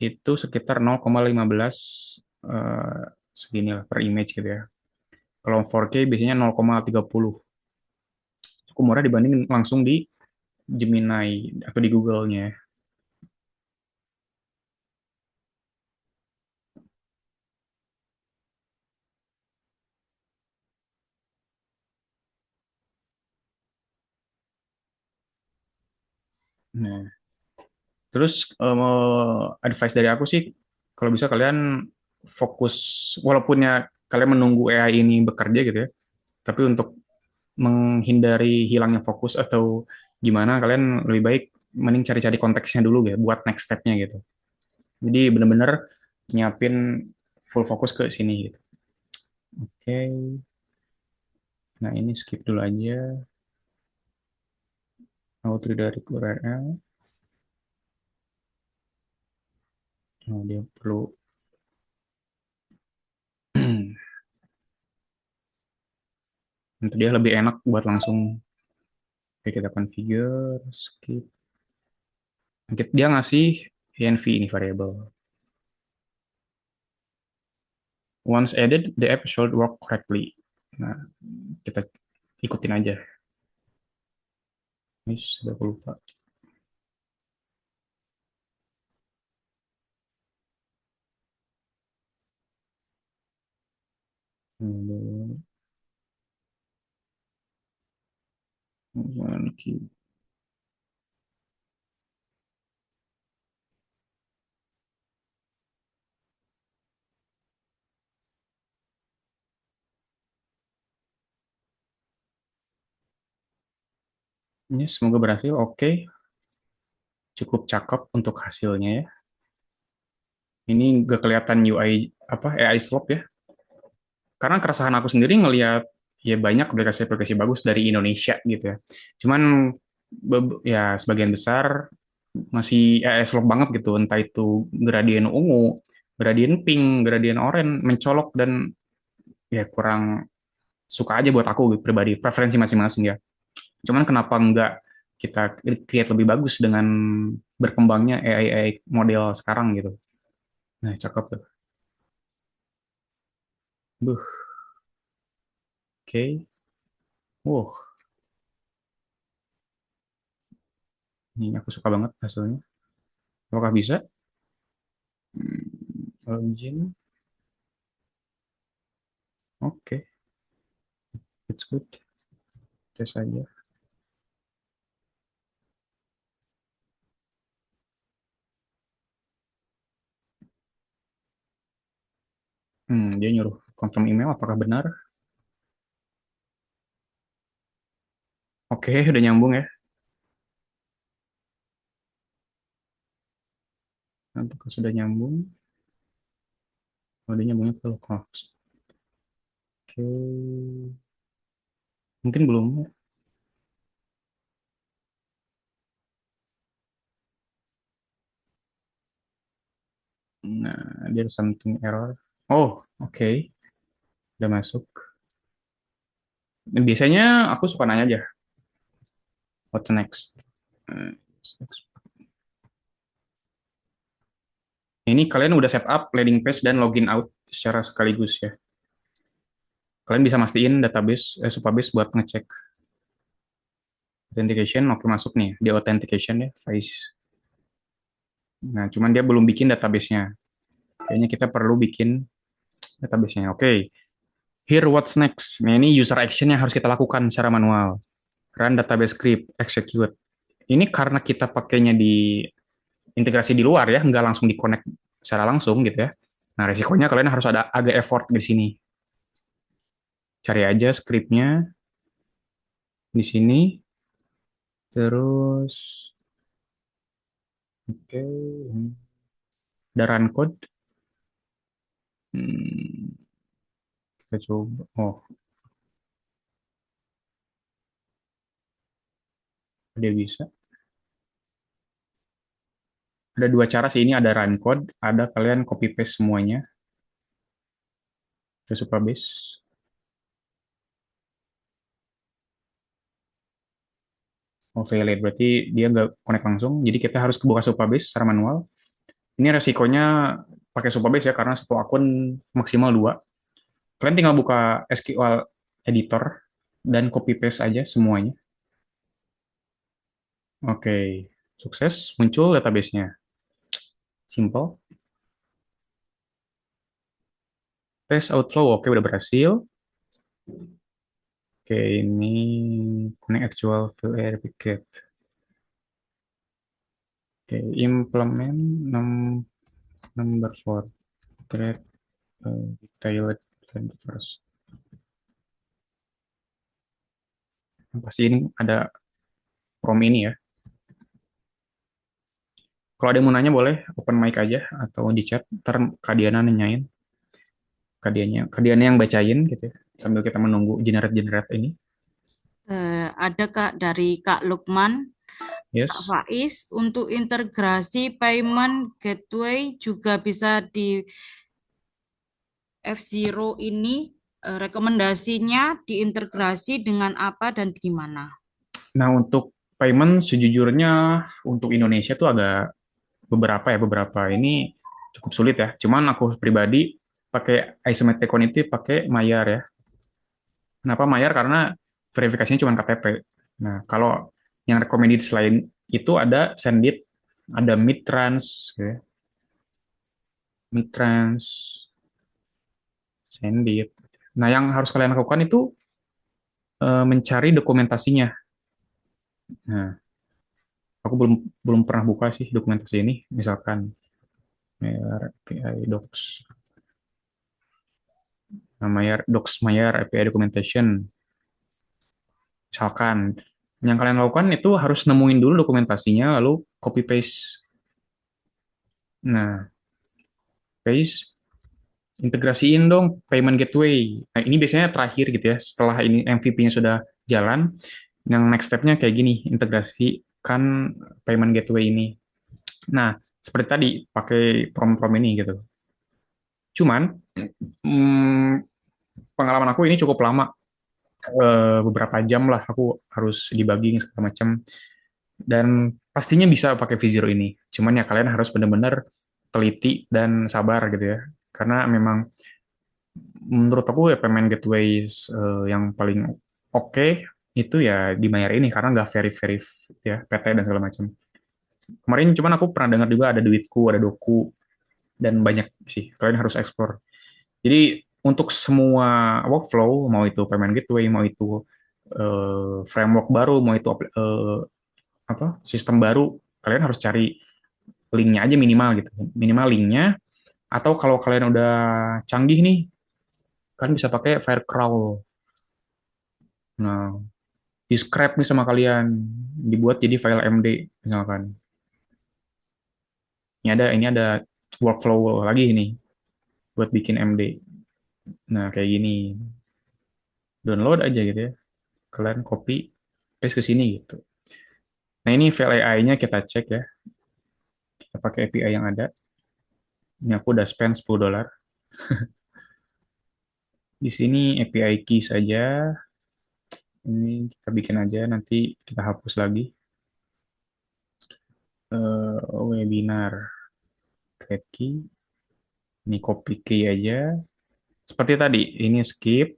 itu sekitar 0,15 segini lah per image gitu ya. Kalau 4K biasanya 0,30. Cukup murah dibanding langsung di Gemini atau di Google-nya. Nah, terus advice dari aku sih, kalau bisa kalian fokus, walaupun ya kalian menunggu AI ini bekerja gitu ya, tapi untuk menghindari hilangnya fokus atau gimana, kalian lebih baik mending cari-cari konteksnya dulu ya, buat next step-nya gitu. Jadi bener-bener nyiapin full fokus ke sini gitu. Oke, nah ini skip dulu aja. Auto dari URL. Oh, dia perlu untuk dia lebih enak buat langsung kita configure skip. Dia ngasih env ini variable. Once added, the app should work correctly. Nah, kita ikutin aja. Ini sudah aku lupa. Ini semoga berhasil. Oke, cukup cakep untuk hasilnya ya. Ini gak kelihatan UI apa AI slope ya. Karena keresahan aku sendiri ngelihat ya banyak aplikasi-aplikasi bagus dari Indonesia gitu ya. Cuman ya sebagian besar masih slope banget gitu. Entah itu gradien ungu, gradien pink, gradien oranye, mencolok dan ya kurang suka aja buat aku gitu, pribadi. Preferensi masing-masing ya. Cuman kenapa enggak kita create lebih bagus dengan berkembangnya AI model sekarang gitu. Nah, cakep tuh. Buh, oke. Wow, ini aku suka banget hasilnya. Apakah bisa? Login. Oke, it's good. Tes aja. Dia nyuruh confirm email, apakah benar? Oke, udah nyambung ya. Apakah sudah nyambung? Oh, dia nyambungnya ke localhost. Oke, mungkin belum ya. Nah, dia something error. Oh, oke. Udah masuk. Biasanya aku suka nanya aja, what's next? Eh, Ini kalian udah set up landing page dan login out secara sekaligus ya. Kalian bisa mastiin database, Supabase buat ngecek authentication. Oke, masuk nih di authentication ya, Faiz. Nah, cuman dia belum bikin database-nya. Kayaknya kita perlu bikin database-nya. Oke, here what's next. Nah, ini user action yang harus kita lakukan secara manual. Run database script, execute. Ini karena kita pakainya di integrasi di luar ya, nggak langsung di-connect secara langsung gitu ya. Nah, resikonya kalian harus ada agak effort di sini. Cari aja scriptnya di sini. Terus, oke, ada run code. Hmm, kita coba. Oh, dia bisa. Ada dua cara sih, ini ada run code, ada kalian copy paste semuanya ke Supabase. Oh, valid, berarti dia nggak connect langsung. Jadi kita harus buka Supabase secara manual. Ini resikonya pakai Supabase ya, karena satu akun maksimal dua. Kalian tinggal buka SQL editor dan copy paste aja semuanya. Oke, sukses, muncul database-nya. Simple. Test outflow, oke udah berhasil. Oke, ini connect actual verificate. Oke, implement number for create detailed terus. Pasti ini ada prom ini ya. Kalau ada yang mau nanya boleh open mic aja atau di chat. Ntar Kak Diana nanyain. Kak Diana yang bacain gitu ya. Sambil kita menunggu generate ini. Ada Kak dari Kak Lukman. Kak Yes. Faiz, untuk integrasi payment gateway juga bisa di F0 ini, rekomendasinya diintegrasi dengan apa dan gimana? Nah, untuk payment sejujurnya untuk Indonesia tuh agak beberapa ini cukup sulit ya. Cuman aku pribadi pakai asymmetric connectivity pakai Mayer ya. Kenapa Mayer? Karena verifikasinya cuma KTP. Nah, kalau yang recommended selain itu ada Sendit, ada Midtrans, ya. Midtrans, Sendit. Nah, yang harus kalian lakukan itu mencari dokumentasinya. Nah, aku belum belum pernah buka sih dokumentasi ini. Misalkan Mayer API Docs, nah, Mayer API Documentation. Misalkan yang kalian lakukan itu harus nemuin dulu dokumentasinya, lalu copy paste. Nah, paste, integrasiin dong payment gateway. Nah, ini biasanya terakhir gitu ya. Setelah ini MVP-nya sudah jalan, yang next step-nya kayak gini, integrasikan payment gateway ini. Nah, seperti tadi, pakai prom-prom ini gitu. Cuman, pengalaman aku ini cukup lama. Beberapa jam lah aku harus debugging segala macam. Dan pastinya bisa pakai V0 ini. Cuman ya kalian harus benar-benar teliti dan sabar gitu ya. Karena memang menurut aku ya payment gateways yang paling oke itu ya di Mayer ini karena nggak very ya PT dan segala macam. Kemarin cuman aku pernah dengar juga ada Duitku, ada Doku dan banyak sih. Kalian harus explore. Jadi untuk semua workflow, mau itu payment gateway, mau itu framework baru, mau itu apa sistem baru, kalian harus cari linknya aja minimal gitu. Minimal linknya. Atau kalau kalian udah canggih nih, kalian bisa pakai Firecrawl. Nah, di scrap nih sama kalian, dibuat jadi file MD misalkan. Ini ada workflow lagi nih buat bikin MD. Nah, kayak gini. Download aja gitu ya. Kalian copy paste ke sini gitu. Nah, ini file AI-nya kita cek ya. Kita pakai API yang ada. Ini aku udah spend $10. Di sini API key saja. Ini kita bikin aja, nanti kita hapus lagi. Webinar create key. Ini copy key aja. Seperti tadi, ini skip.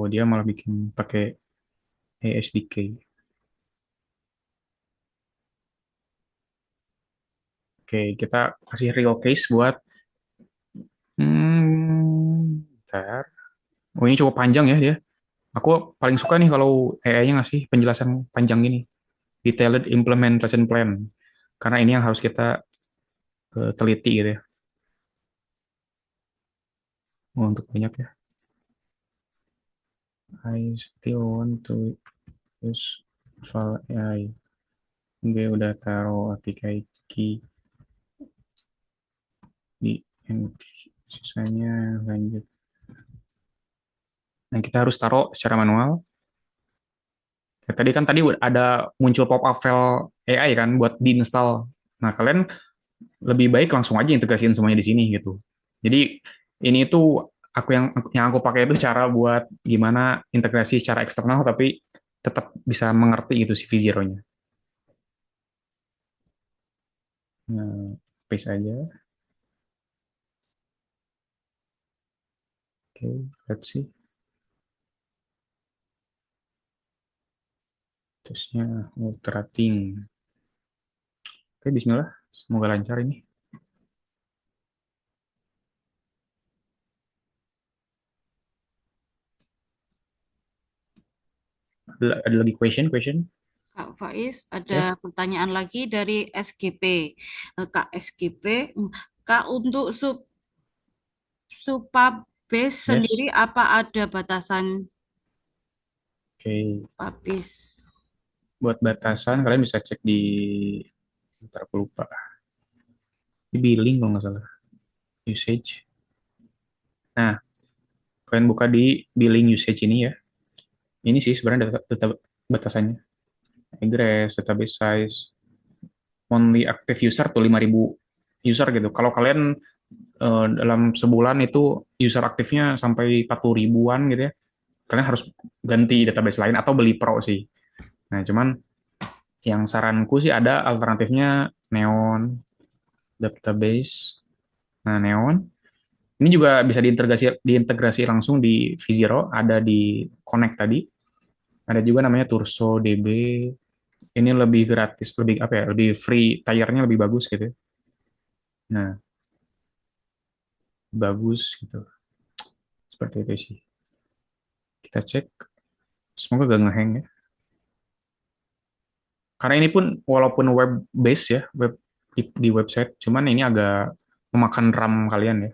dia malah bikin pakai ASDK. Oke, kita kasih real case buat bentar. Oh, ini cukup panjang ya dia. Aku paling suka nih kalau AI-nya ngasih penjelasan panjang gini, detailed implementation plan. Karena ini yang harus kita teliti gitu ya. Oh, untuk banyak ya. I still want to use Val AI. Gue udah taruh API key di sisanya lanjut. Nah, kita harus taruh secara manual. Ya, tadi ada muncul pop-up file AI kan buat diinstal. Nah, kalian lebih baik langsung aja integrasiin semuanya di sini gitu. Jadi ini tuh aku pakai itu cara buat gimana integrasi secara eksternal tapi tetap bisa mengerti gitu si V0-nya. Nah, paste aja. Oke, let's see. Terusnya ultra thin. Oke, bismillah. Semoga lancar ini. Ada lagi question? Kak Faiz, Ya, ada pertanyaan lagi dari SGP. Kak SGP, Kak untuk Supabase yes. sendiri apa ada batasan Oke, Supabase? buat batasan kalian bisa cek di, ntar aku lupa, di billing kalau nggak salah, usage. Nah, kalian buka di billing usage ini ya. Ini sih sebenarnya data batasannya. Egress, database size, only active user tuh 5.000 user gitu. Kalau kalian dalam sebulan itu user aktifnya sampai 40 ribuan gitu ya, kalian harus ganti database lain atau beli pro sih. Nah, cuman yang saranku sih ada alternatifnya Neon database. Nah, Neon ini juga bisa diintegrasi langsung di V0, ada di Connect tadi. Ada juga namanya Turso DB. Ini lebih gratis, lebih apa ya? Lebih free, tayarnya lebih bagus gitu. Nah, bagus gitu. Seperti itu sih. Kita cek. Semoga gak ngehang ya. Karena ini pun walaupun web base ya, di website, cuman ini agak memakan RAM kalian ya.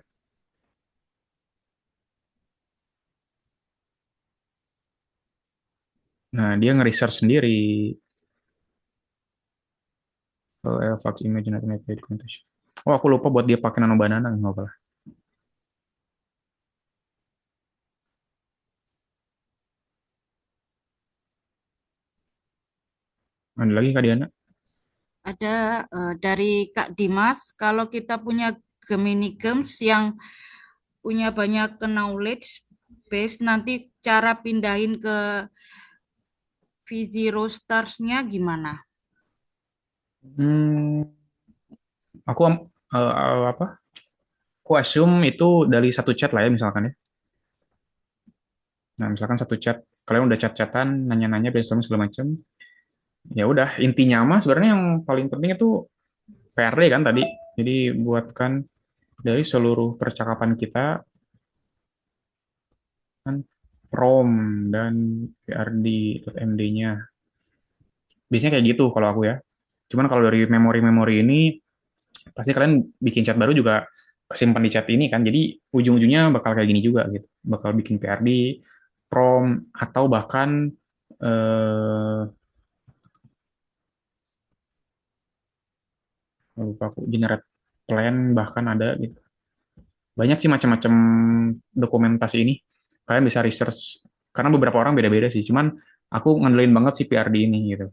Nah, dia nge-research sendiri. Fax image not documentation. Oh, aku lupa buat dia pakai nano banana, nggak apa-apa. Ada lagi Kak Diana? Ada dari Kak Dimas, kalau kita punya Gemini Gems yang punya banyak knowledge base, nanti cara pindahin ke V0 Stars-nya gimana? Hmm, aku apa? Aku assume itu dari satu chat lah ya misalkan ya. Nah, misalkan satu chat, kalian udah chat-chatan, nanya-nanya, brainstorming segala macam. Ya udah, intinya mah sebenarnya yang paling penting itu PRD kan tadi. Jadi buatkan dari seluruh percakapan kita kan prom dan PRD.md-nya. Biasanya kayak gitu kalau aku ya. Cuman kalau dari memori-memori ini pasti kalian bikin chat baru juga kesimpan di chat ini kan. Jadi ujung-ujungnya bakal kayak gini juga gitu. Bakal bikin PRD, prom atau bahkan eh lupa aku generate plan bahkan ada gitu. Banyak sih macam-macam dokumentasi ini. Kalian bisa research karena beberapa orang beda-beda sih. Cuman aku ngandelin banget si PRD ini gitu.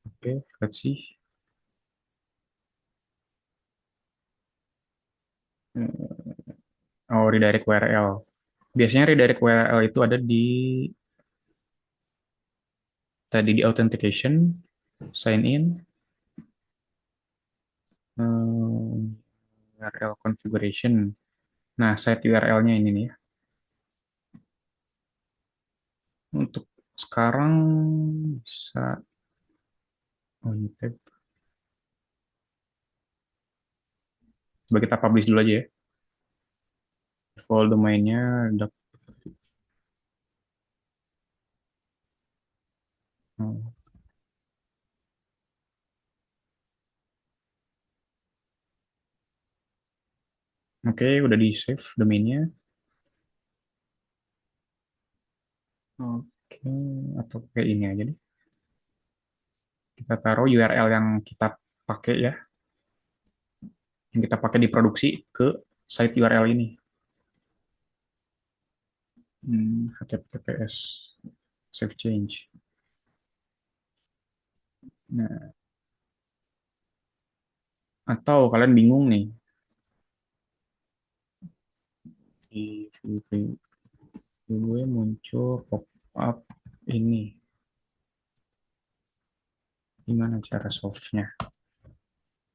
Oke, let's see. Oh, redirect URL. Biasanya redirect URL itu ada di tadi di authentication, sign in, URL configuration. Nah, site URL-nya ini nih ya. Untuk sekarang bisa ini tab. Coba kita publish dulu aja ya. Default domainnya Oke, udah di save domainnya. Oke, atau kayak ini aja deh. Kita taruh URL yang kita pakai ya, yang kita pakai di produksi ke site URL ini. HTTPS save change. Nah, atau kalian bingung nih di gue muncul pop-up ini. Gimana cara solve-nya?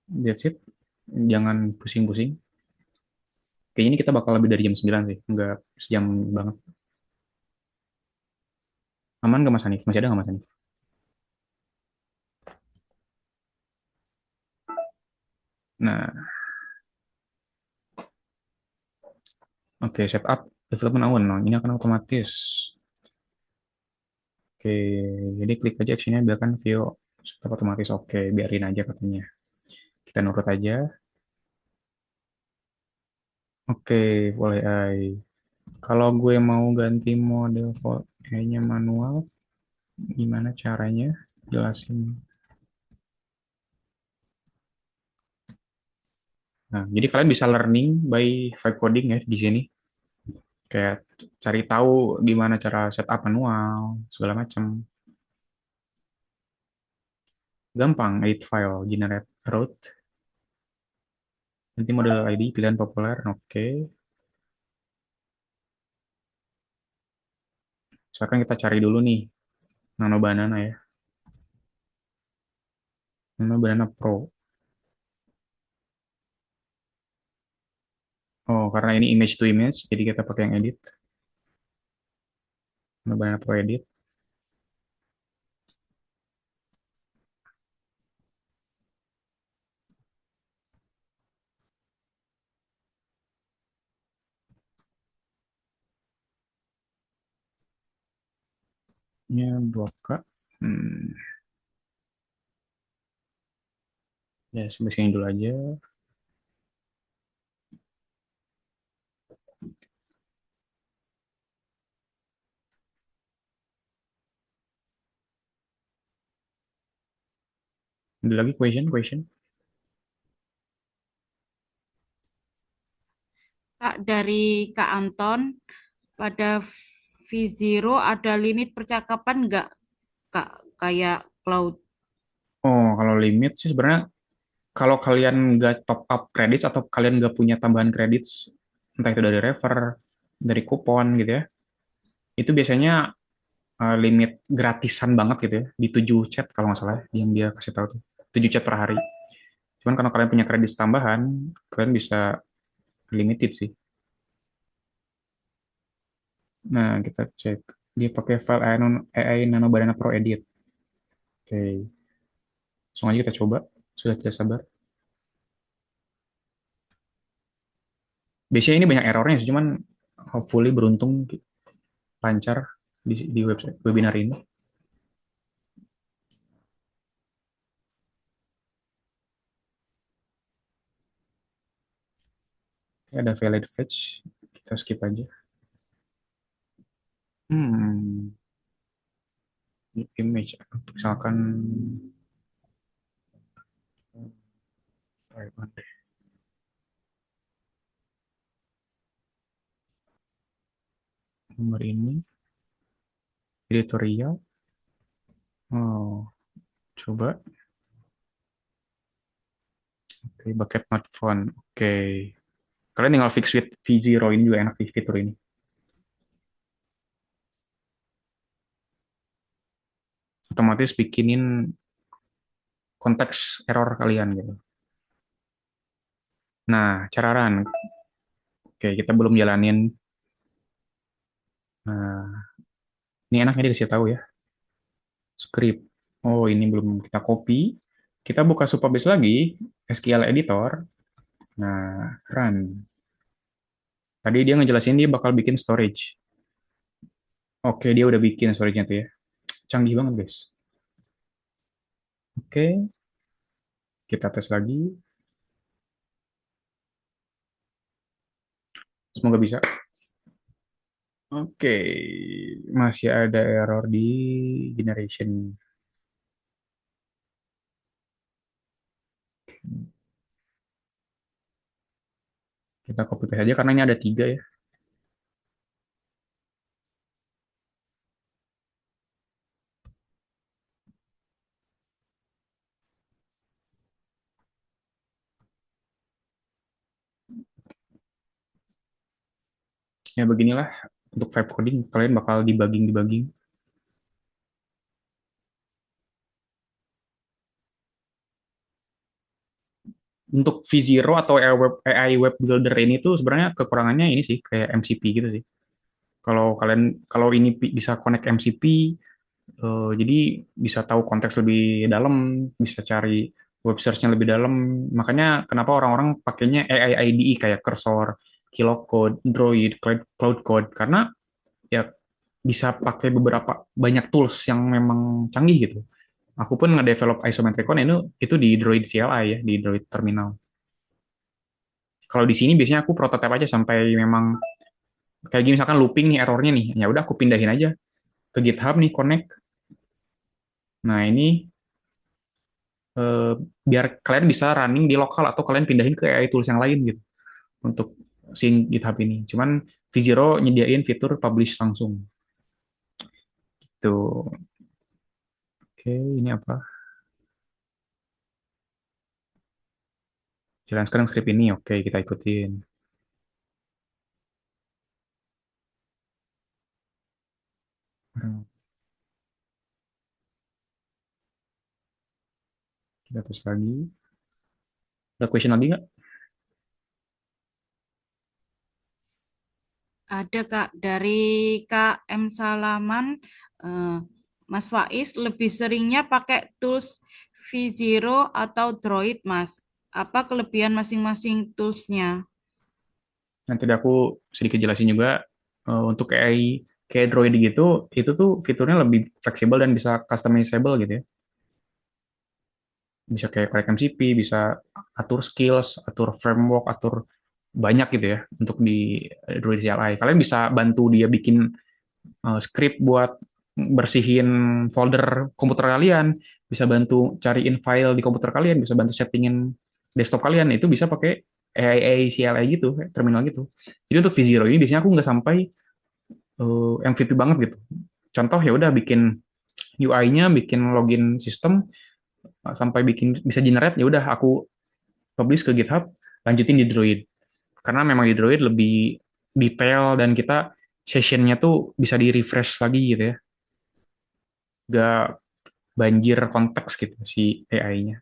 That's it. Jangan pusing-pusing. Kayaknya ini kita bakal lebih dari jam 9 sih. Nggak sejam banget. Aman nggak Mas Hanif? Masih ada nggak Mas Hanif? Nah, oke, setup development awan. Nah, ini akan otomatis. Oke, jadi klik aja actionnya biarkan view setup otomatis. Oke, biarin aja katanya. Kita nurut aja. Oke, boleh AI. Kalau gue mau ganti model AI-nya manual, gimana caranya? Jelasin. Nah, jadi kalian bisa learning by vibe coding ya di sini. Kayak cari tahu gimana cara setup manual, segala macam. Gampang, edit file, generate route, nanti model ID, pilihan populer, oke. Sekarang kita cari dulu nih, Nano Banana ya. Nano Banana Pro. Oh, karena ini image to image, jadi kita pakai yang edit. Nano Banana Pro edit. Ini 2K. Ya, sampai sini dulu aja. Ada lagi question. Kak, dari Kak Anton, pada V0 ada limit percakapan nggak, Kak? Kayak cloud. Oh, kalau limit sih sebenarnya kalau kalian nggak top up credits atau kalian nggak punya tambahan credits, entah itu dari refer, dari kupon gitu ya, itu biasanya limit gratisan banget gitu ya, di 7 chat kalau nggak salah yang dia kasih tahu tuh. 7 chat per hari. Cuman kalau kalian punya kredit tambahan, kalian bisa limited sih. Nah, kita cek. Dia pakai file AI Nano Banana Pro Edit. Oke. Langsung aja kita coba. Sudah tidak sabar. Biasanya ini banyak errornya sih, cuman hopefully beruntung lancar di website webinar ini. Oke, ada valid fetch. Kita skip aja. Image. Misalkan nomor ini editorial. Oh, coba. Oke, bucket not font. Oke. Kalian tinggal fix with V0 ini juga enak sih fitur ini. Otomatis bikinin konteks error kalian gitu. Nah, cara run. Oke, kita belum jalanin. Nah, ini enaknya dikasih tahu ya. Script. Oh, ini belum kita copy. Kita buka Supabase lagi, SQL editor. Nah, run. Tadi dia ngejelasin dia bakal bikin storage. Oke, dia udah bikin storage-nya tuh ya. Canggih banget, guys. Oke, kita tes lagi. Semoga bisa. Oke, masih ada error di generation. Kita copy paste aja karena ini ada 3 ya. Ya beginilah untuk vibe coding kalian bakal debugging. Untuk V0 atau AI web builder ini tuh sebenarnya kekurangannya ini sih kayak MCP gitu sih. Kalau ini bisa connect MCP, jadi bisa tahu konteks lebih dalam, bisa cari web search-nya lebih dalam. Makanya kenapa orang-orang pakainya AI IDE kayak Cursor, Kilocode, Droid, Cloud Code karena ya bisa pakai beberapa banyak tools yang memang canggih gitu. Aku pun nge-develop Isometricon itu di Droid CLI ya, di Droid Terminal. Kalau di sini biasanya aku prototype aja sampai memang kayak gini misalkan looping nih errornya nih, ya udah aku pindahin aja ke GitHub nih connect. Nah ini eh, biar kalian bisa running di lokal atau kalian pindahin ke AI tools yang lain gitu untuk sync GitHub ini. Cuman V0 nyediain fitur publish langsung. Tuh, oke ini apa? Jalan sekarang script ini, oke kita ikutin. Hmm, kita tes lagi. Ada question lagi nggak? Ada Kak, dari Kak M. Salaman, eh, Mas Faiz lebih seringnya pakai tools V0 atau Droid, Mas. Apa kelebihan masing-masing toolsnya? Nanti aku sedikit jelasin juga untuk AI kayak Droid gitu, itu tuh fiturnya lebih fleksibel dan bisa customizable gitu ya. Bisa kayak connect MCP, bisa atur skills, atur framework, atur banyak gitu ya untuk di Droid CLI. Kalian bisa bantu dia bikin script buat bersihin folder komputer kalian, bisa bantu cariin file di komputer kalian, bisa bantu settingin desktop kalian. Itu bisa pakai AI CLI gitu, terminal gitu. Jadi untuk V0 ini biasanya aku nggak sampai MVP banget gitu. Contoh ya udah bikin UI-nya, bikin login sistem, sampai bikin bisa generate ya udah aku publish ke GitHub, lanjutin di Droid. Karena memang di Droid lebih detail dan kita sessionnya tuh bisa di refresh lagi gitu ya, gak banjir konteks gitu si AI-nya.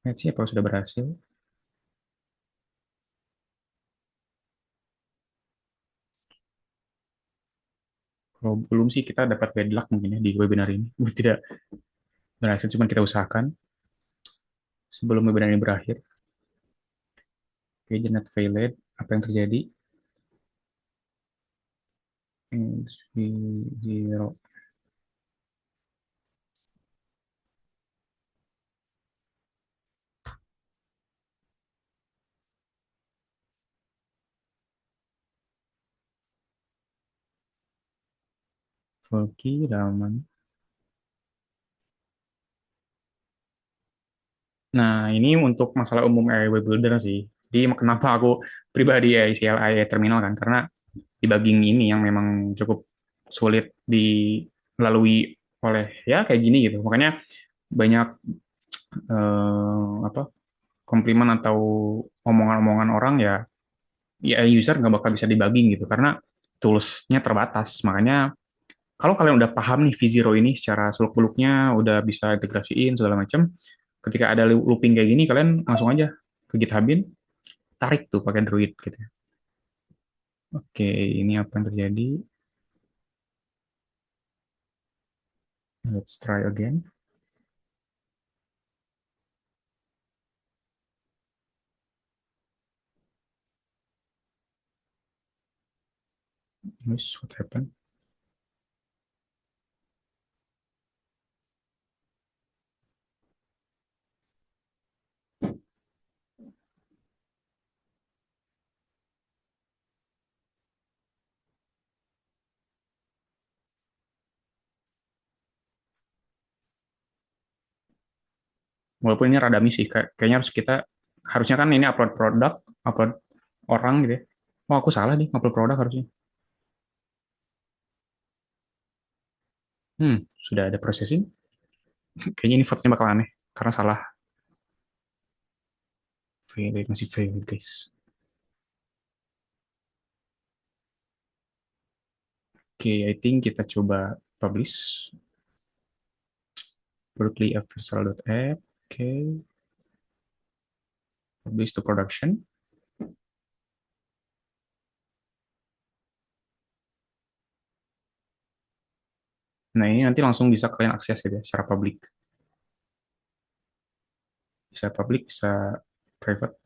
Lihat sih apa sudah berhasil. Kalau belum sih kita dapat bad luck mungkin ya di webinar ini. Tidak berhasil, cuma kita usahakan sebelum webinar ini berakhir. Oke, Janet failed. Apa yang terjadi? Zero. Volky, Daman. Nah, ini untuk masalah umum AI Web Builder sih. Jadi kenapa aku pribadi AI CLI terminal kan? Karena debugging ini yang memang cukup sulit dilalui oleh ya kayak gini gitu. Makanya banyak apa komplimen atau omongan-omongan orang ya user nggak bakal bisa debugging gitu karena tools-nya terbatas. Makanya kalau kalian udah paham nih V0 ini secara seluk-beluknya, udah bisa integrasiin segala macam, ketika ada looping kayak gini, kalian langsung aja ke GitHubin, tarik tuh pakai Druid gitu. Oke, ini apa yang terjadi? Let's try again. What happened? Walaupun ini rada miss sih, kayaknya harusnya kan ini upload produk, upload orang gitu ya. Oh, aku salah nih, upload produk harusnya. Sudah ada processing. Kayaknya ini fotonya bakal aneh, karena salah. Masih fail, guys. Oke, I think kita coba publish. Berkeley Universal.app. Oke. Publish to production. Nah, ini nanti langsung bisa kalian akses gitu ya, secara publik. Bisa publik, bisa private.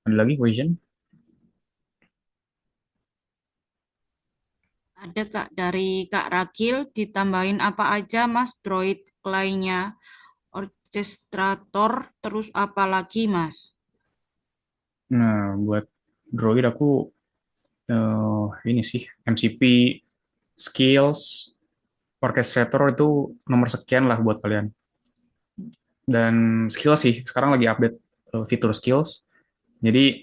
Ada lagi question? Ada Kak dari Kak Ragil, ditambahin apa aja Mas Droid lainnya, orchestrator, terus apa lagi Mas? Nah, buat Droid aku ini sih, MCP, skills, orchestrator itu nomor sekian lah buat kalian. Dan skills sih, sekarang lagi update fitur skills. Jadi,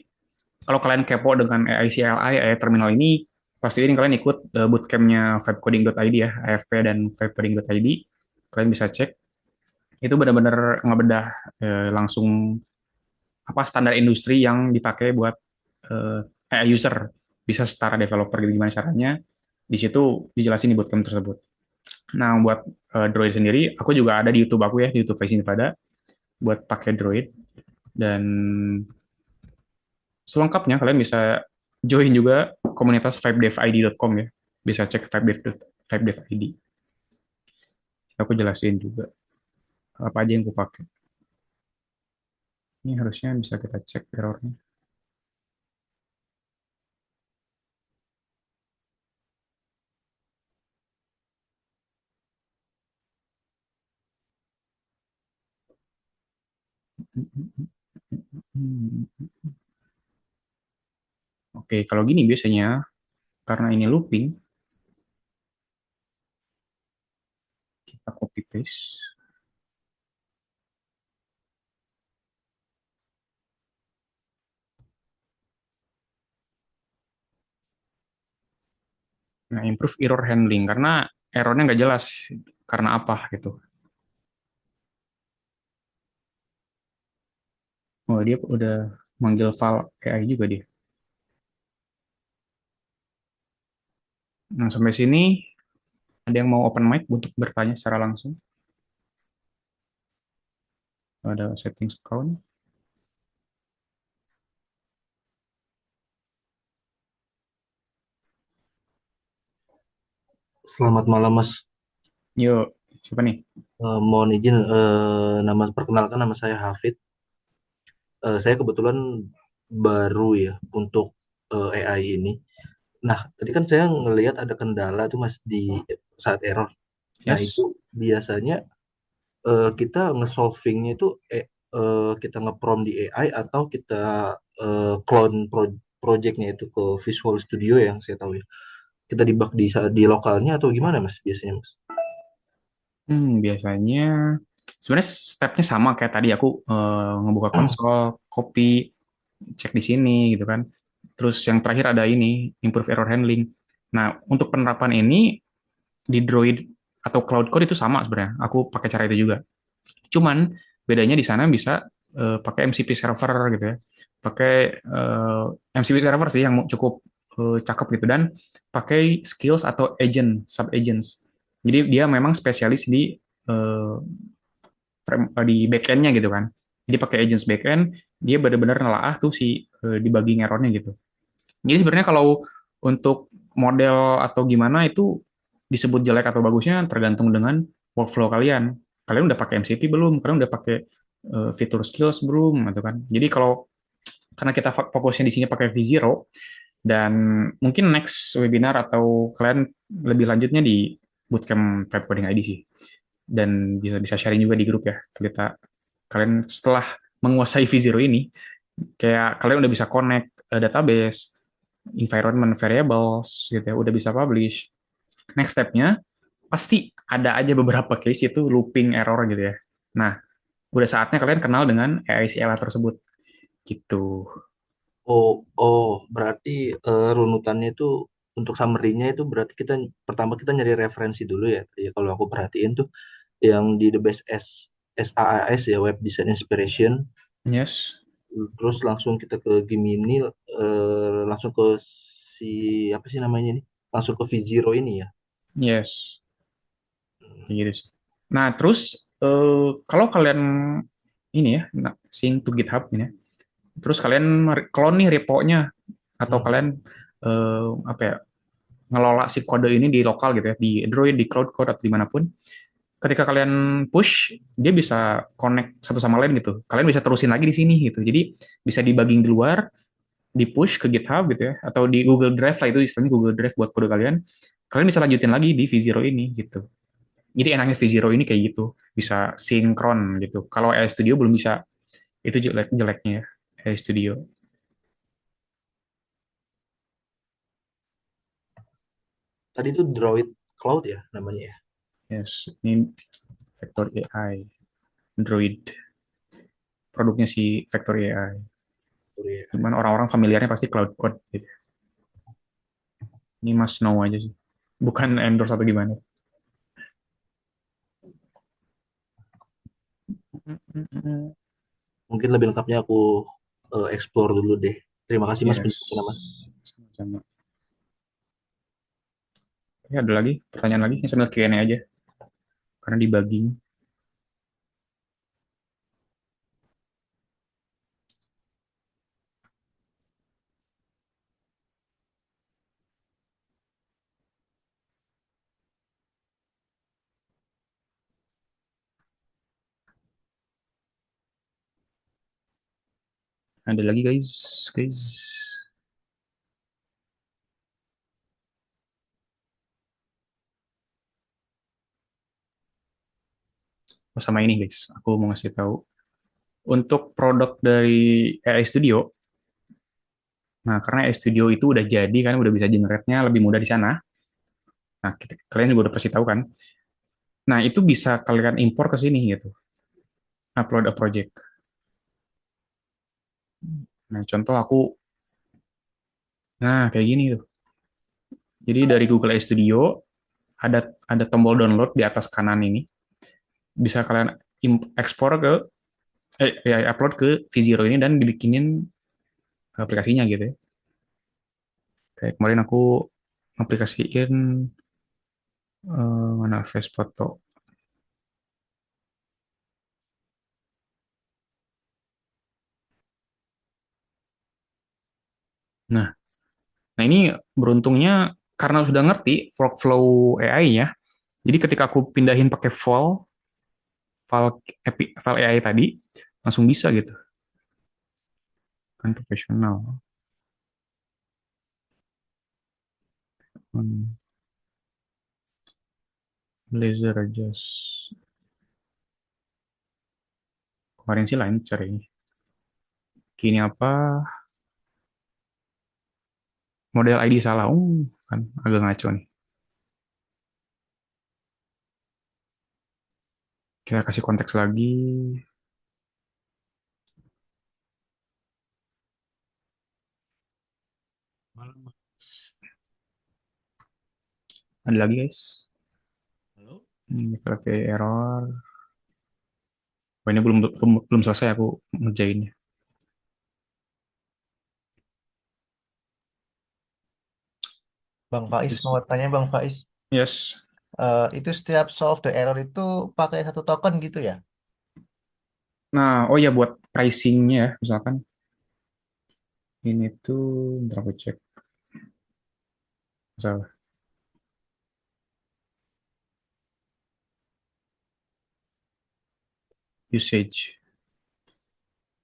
kalau kalian kepo dengan AI CLI, AI terminal ini, pasti ini kalian ikut bootcampnya vibecoding.id ya, AFP dan vibecoding.id. Kalian bisa cek. Itu benar-benar ngebedah langsung apa standar industri yang dipakai buat AI user. Bisa setara developer gitu gimana caranya. Di situ dijelasin di bootcamp tersebut. Nah, buat Droid sendiri, aku juga ada di YouTube aku ya, di YouTube Faiz Invada, buat pakai Droid. Dan selengkapnya kalian bisa join juga komunitas 5devid.com ya. Bisa cek 5dev.id. Aku jelasin juga apa aja yang aku pakai. Ini harusnya bisa kita cek errornya. Oke, kalau gini biasanya karena ini looping, kita copy paste. Nah, improve error handling karena errornya nggak jelas karena apa gitu. Oh, dia udah manggil file AI juga dia. Nah, sampai sini ada yang mau open mic untuk bertanya secara langsung? Ada settings account. Selamat malam Mas. Yuk, siapa nih? Mohon izin perkenalkan nama saya Hafid. Saya kebetulan baru ya untuk AI ini. Nah, tadi kan saya ngelihat ada kendala tuh Mas di saat error. Nah, Yes. itu biasanya kita nge-solvingnya itu kita nge-prompt di AI atau kita clone projectnya itu ke Visual Studio yang saya tahu ya. Kita debug di lokalnya atau gimana Mas biasanya Mas? Biasanya sebenarnya stepnya sama kayak tadi aku ngebuka konsol, copy, cek di sini gitu kan. Terus yang terakhir ada ini, improve error handling. Nah, untuk penerapan ini di Droid atau Cloud Code itu sama sebenarnya. Aku pakai cara itu juga. Cuman bedanya di sana bisa pakai MCP server gitu ya. Pakai MCP server sih yang cukup cakep gitu dan pakai skills atau agent, sub agents. Jadi dia memang spesialis di di backend-nya gitu kan. Jadi pakai agents backend, dia benar-benar nelaah tuh si debugging errornya gitu. Jadi sebenarnya kalau untuk model atau gimana itu disebut jelek atau bagusnya tergantung dengan workflow kalian. Kalian udah pakai MCP belum? Kalian udah pakai fitur skills belum? Gitu kan. Jadi kalau karena kita fokusnya di sini pakai V0 dan mungkin next webinar atau kalian lebih lanjutnya di bootcamp Vibe Coding ID sih. Dan bisa bisa sharing juga di grup ya. Kalian setelah menguasai V0 ini, kayak kalian udah bisa connect database, environment variables gitu ya, udah bisa publish. Next step-nya pasti ada aja beberapa case itu looping error gitu ya. Nah, udah saatnya kalian kenal dengan AICLA tersebut gitu. Berarti runutannya itu untuk summary-nya itu berarti pertama kita nyari referensi dulu ya. Ya kalau aku perhatiin tuh yang di The Best SaaS ya, Web Design Inspiration. Yes. Terus langsung kita ke Gemini, langsung ke si apa sih namanya ini? Langsung ke V0 ini ya. Yes. Gitu sih. Nah, terus kalau kalian ini ya, sync to GitHub ini ya, terus kalian clone nih repo-nya atau kalian apa ya, ngelola si kode ini di lokal gitu ya, di Android, di Cloud Code atau dimanapun. Ketika kalian push, dia bisa connect satu sama lain gitu. Kalian bisa terusin lagi di sini gitu. Jadi bisa debugging di luar, di push ke GitHub gitu ya, atau di Google Drive lah, itu istilahnya Google Drive buat kode kalian. Kalian bisa lanjutin lagi di V0 ini gitu. Jadi enaknya V0 ini kayak gitu, bisa sinkron gitu. Kalau AI Studio belum bisa, itu jeleknya ya, AI Studio. Tadi itu Droid Cloud ya namanya ya. Yes, ini Vector AI, Android, produknya si Vector AI. Cuman orang-orang familiarnya pasti Cloud Code gitu. Ini Mas Snow aja sih, bukan endorse atau gimana. Mungkin lebih lengkapnya aku explore dulu deh. Terima kasih Mas Yes, penjelasannya Mas. sama-sama. Ya, ada lagi pertanyaan lagi? Ini sambil Q&A aja, karena debugging. Ada lagi guys, guys. Oh, sama ini guys, aku mau ngasih tahu untuk produk dari AI Studio. Nah, karena AI Studio itu udah jadi kan, udah bisa generate-nya lebih mudah di sana. Nah, kalian juga udah pasti tahu kan. Nah, itu bisa kalian impor ke sini gitu. Upload a project. Nah, contoh aku, nah kayak gini tuh. Jadi dari Google AI Studio ada tombol download di atas kanan ini. Bisa kalian ekspor ke upload ke V0 ini dan dibikinin aplikasinya gitu ya. Kayak kemarin aku aplikasiin mana face foto. Nah, nah ini beruntungnya karena sudah ngerti workflow AI-nya, jadi ketika aku pindahin pakai file AI tadi, langsung bisa gitu. Kan profesional. Laser adjust. Kemarin sih lancar ini. Kini apa? Model ID salah. Kan agak ngaco nih. Kita kasih konteks lagi. Ada lagi guys. Ini pakai error. Oh, ini belum selesai aku ngerjainnya. Bang Faiz mau tanya Bang Faiz, Yes. itu setiap solve the error itu pakai satu token gitu ya? Nah, oh ya buat pricingnya ya, misalkan ini tuh, bentar aku cek, salah, usage.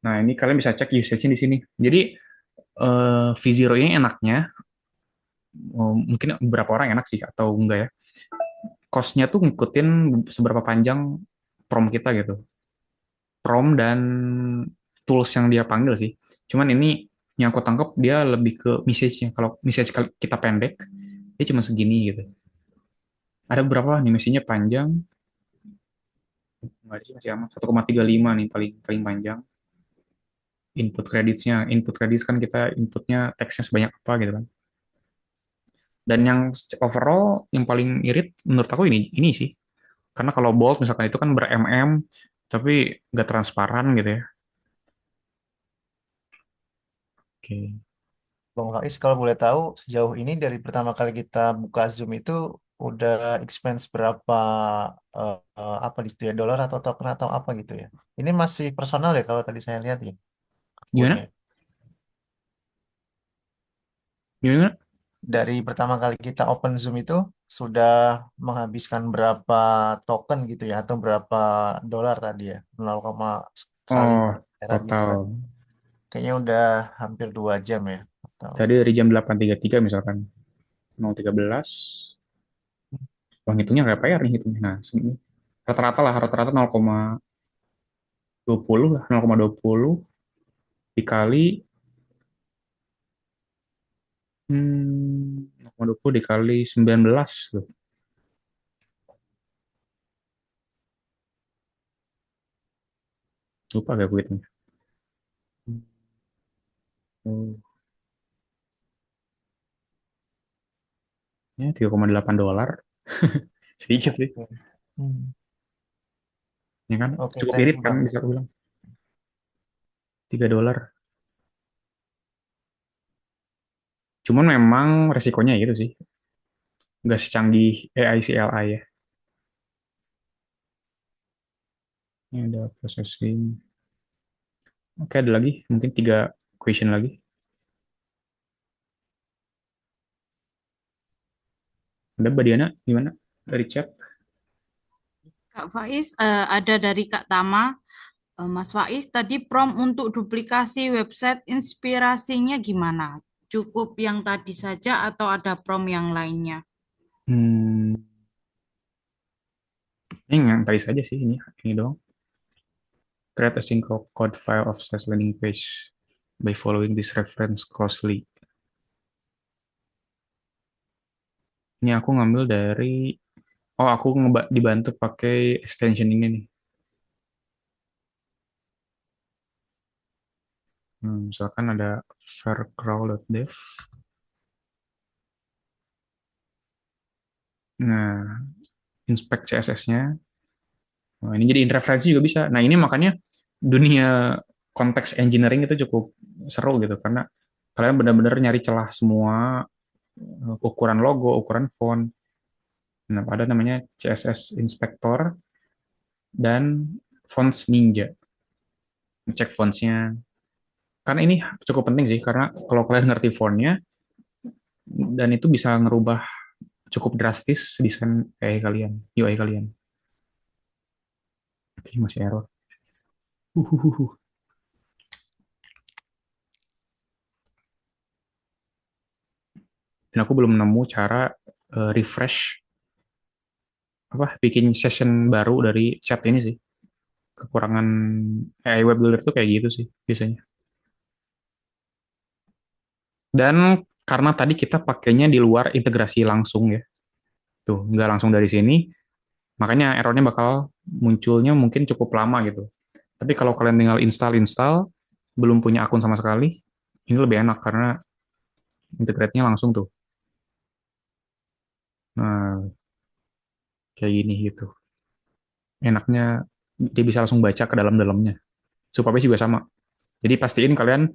Nah, ini kalian bisa cek usage-nya di sini. Jadi, V0 ini enaknya, mungkin beberapa orang enak sih, atau enggak ya, cost-nya tuh ngikutin seberapa panjang prom kita gitu. Prom dan tools yang dia panggil sih. Cuman ini yang aku tangkap dia lebih ke message-nya. Kalau message kita pendek, dia cuma segini gitu. Ada beberapa nih message-nya panjang, nggak ada sih, masih aman. 1,35 nih paling paling panjang. Input credits kan kita inputnya teksnya sebanyak apa gitu kan. Dan yang overall yang paling irit menurut aku ini sih. Karena kalau bold misalkan itu kan ber-mm, tapi nggak transparan gitu ya. Oke. Bang Faiz, kalau boleh tahu, sejauh ini dari pertama kali kita buka Zoom itu udah expense berapa apa di situ ya, dolar atau token atau apa gitu ya? Ini masih personal ya kalau tadi saya lihat ya akunnya. Gimana? Gimana? Dari pertama kali kita open Zoom itu sudah menghabiskan berapa token gitu ya, atau berapa dolar tadi ya, 0, kali Oh, era gitu kan. total. Kayaknya udah hampir 2 jam ya. Atau Tadi dari jam 8.33 misalkan 0.13. Wah, hitungnya kayak PR nih hitungnya. Nah, segini. Rata-rata lah, rata-rata 0,20 lah, 0,20 dikali 0,20 dikali 19 loh. Lupa gak gue hitungnya. Oh, ya 3,8 dolar. Sedikit sih. oke. Hmm. Ya kan? Oke, Cukup thank irit you kan Bang. bisa aku bilang. 3 dolar. Cuman memang resikonya itu sih. Nggak secanggih AI CLI ya. Ini ada processing. Oke, ada lagi. Mungkin 3 question lagi. Ada Mbak Diana, gimana? Dari chat? Kak Faiz, ada dari Kak Tama. Mas Faiz, tadi prompt untuk duplikasi website inspirasinya gimana? Cukup yang tadi saja atau ada prompt yang lainnya? Hmm, ini yang tadi saja sih, ini doang. Create a single code file of sales landing page by following this reference closely. Ini aku ngambil dari, oh aku dibantu pakai extension ini nih. Misalkan ada vercrawl.dev. Nah, inspect CSS-nya. Nah, ini jadi referensi juga bisa. Nah, ini makanya dunia konteks engineering itu cukup seru gitu karena kalian benar-benar nyari celah semua, ukuran logo, ukuran font. Nah, ada namanya CSS Inspector dan Fonts Ninja. Cek fontsnya. Karena ini cukup penting sih karena kalau kalian ngerti fontnya dan itu bisa ngerubah cukup drastis desain AI kalian, UI kalian. Oke, masih error. Uhuhuhu. Dan aku belum nemu cara refresh bikin session baru dari chat ini sih. Kekurangan AI web builder tuh kayak gitu sih biasanya. Dan karena tadi kita pakainya di luar integrasi langsung ya. Tuh, nggak langsung dari sini, makanya errornya bakal munculnya mungkin cukup lama gitu. Tapi kalau kalian tinggal install, belum punya akun sama sekali, ini lebih enak karena integrate-nya langsung tuh. Nah, kayak gini gitu. Enaknya dia bisa langsung baca ke dalam-dalamnya. Supaya juga sama. Jadi pastiin kalian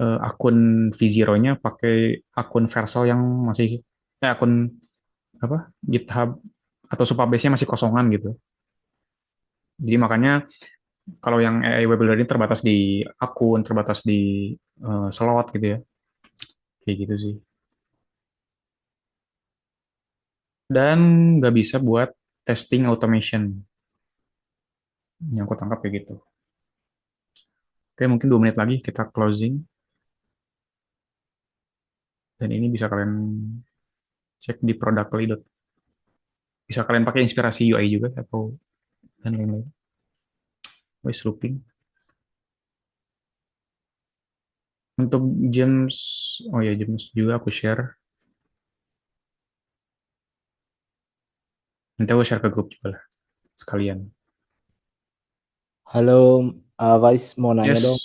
akun V0-nya pakai akun Vercel yang masih akun apa GitHub atau Supabase-nya masih kosongan gitu. Jadi makanya Kalau yang AI web builder ini terbatas di akun, terbatas di slot gitu ya. Kayak gitu sih. Dan nggak bisa buat testing automation. Yang aku tangkap kayak gitu. Oke, mungkin 2 menit lagi kita closing. Dan ini bisa kalian cek di Productly. Bisa kalian pakai inspirasi UI juga atau dan lain-lain. Wes looping. Untuk James, oh ya James juga aku share. Nanti aku share ke grup juga lah sekalian. Halo, Vice mau nanya Yes. dong.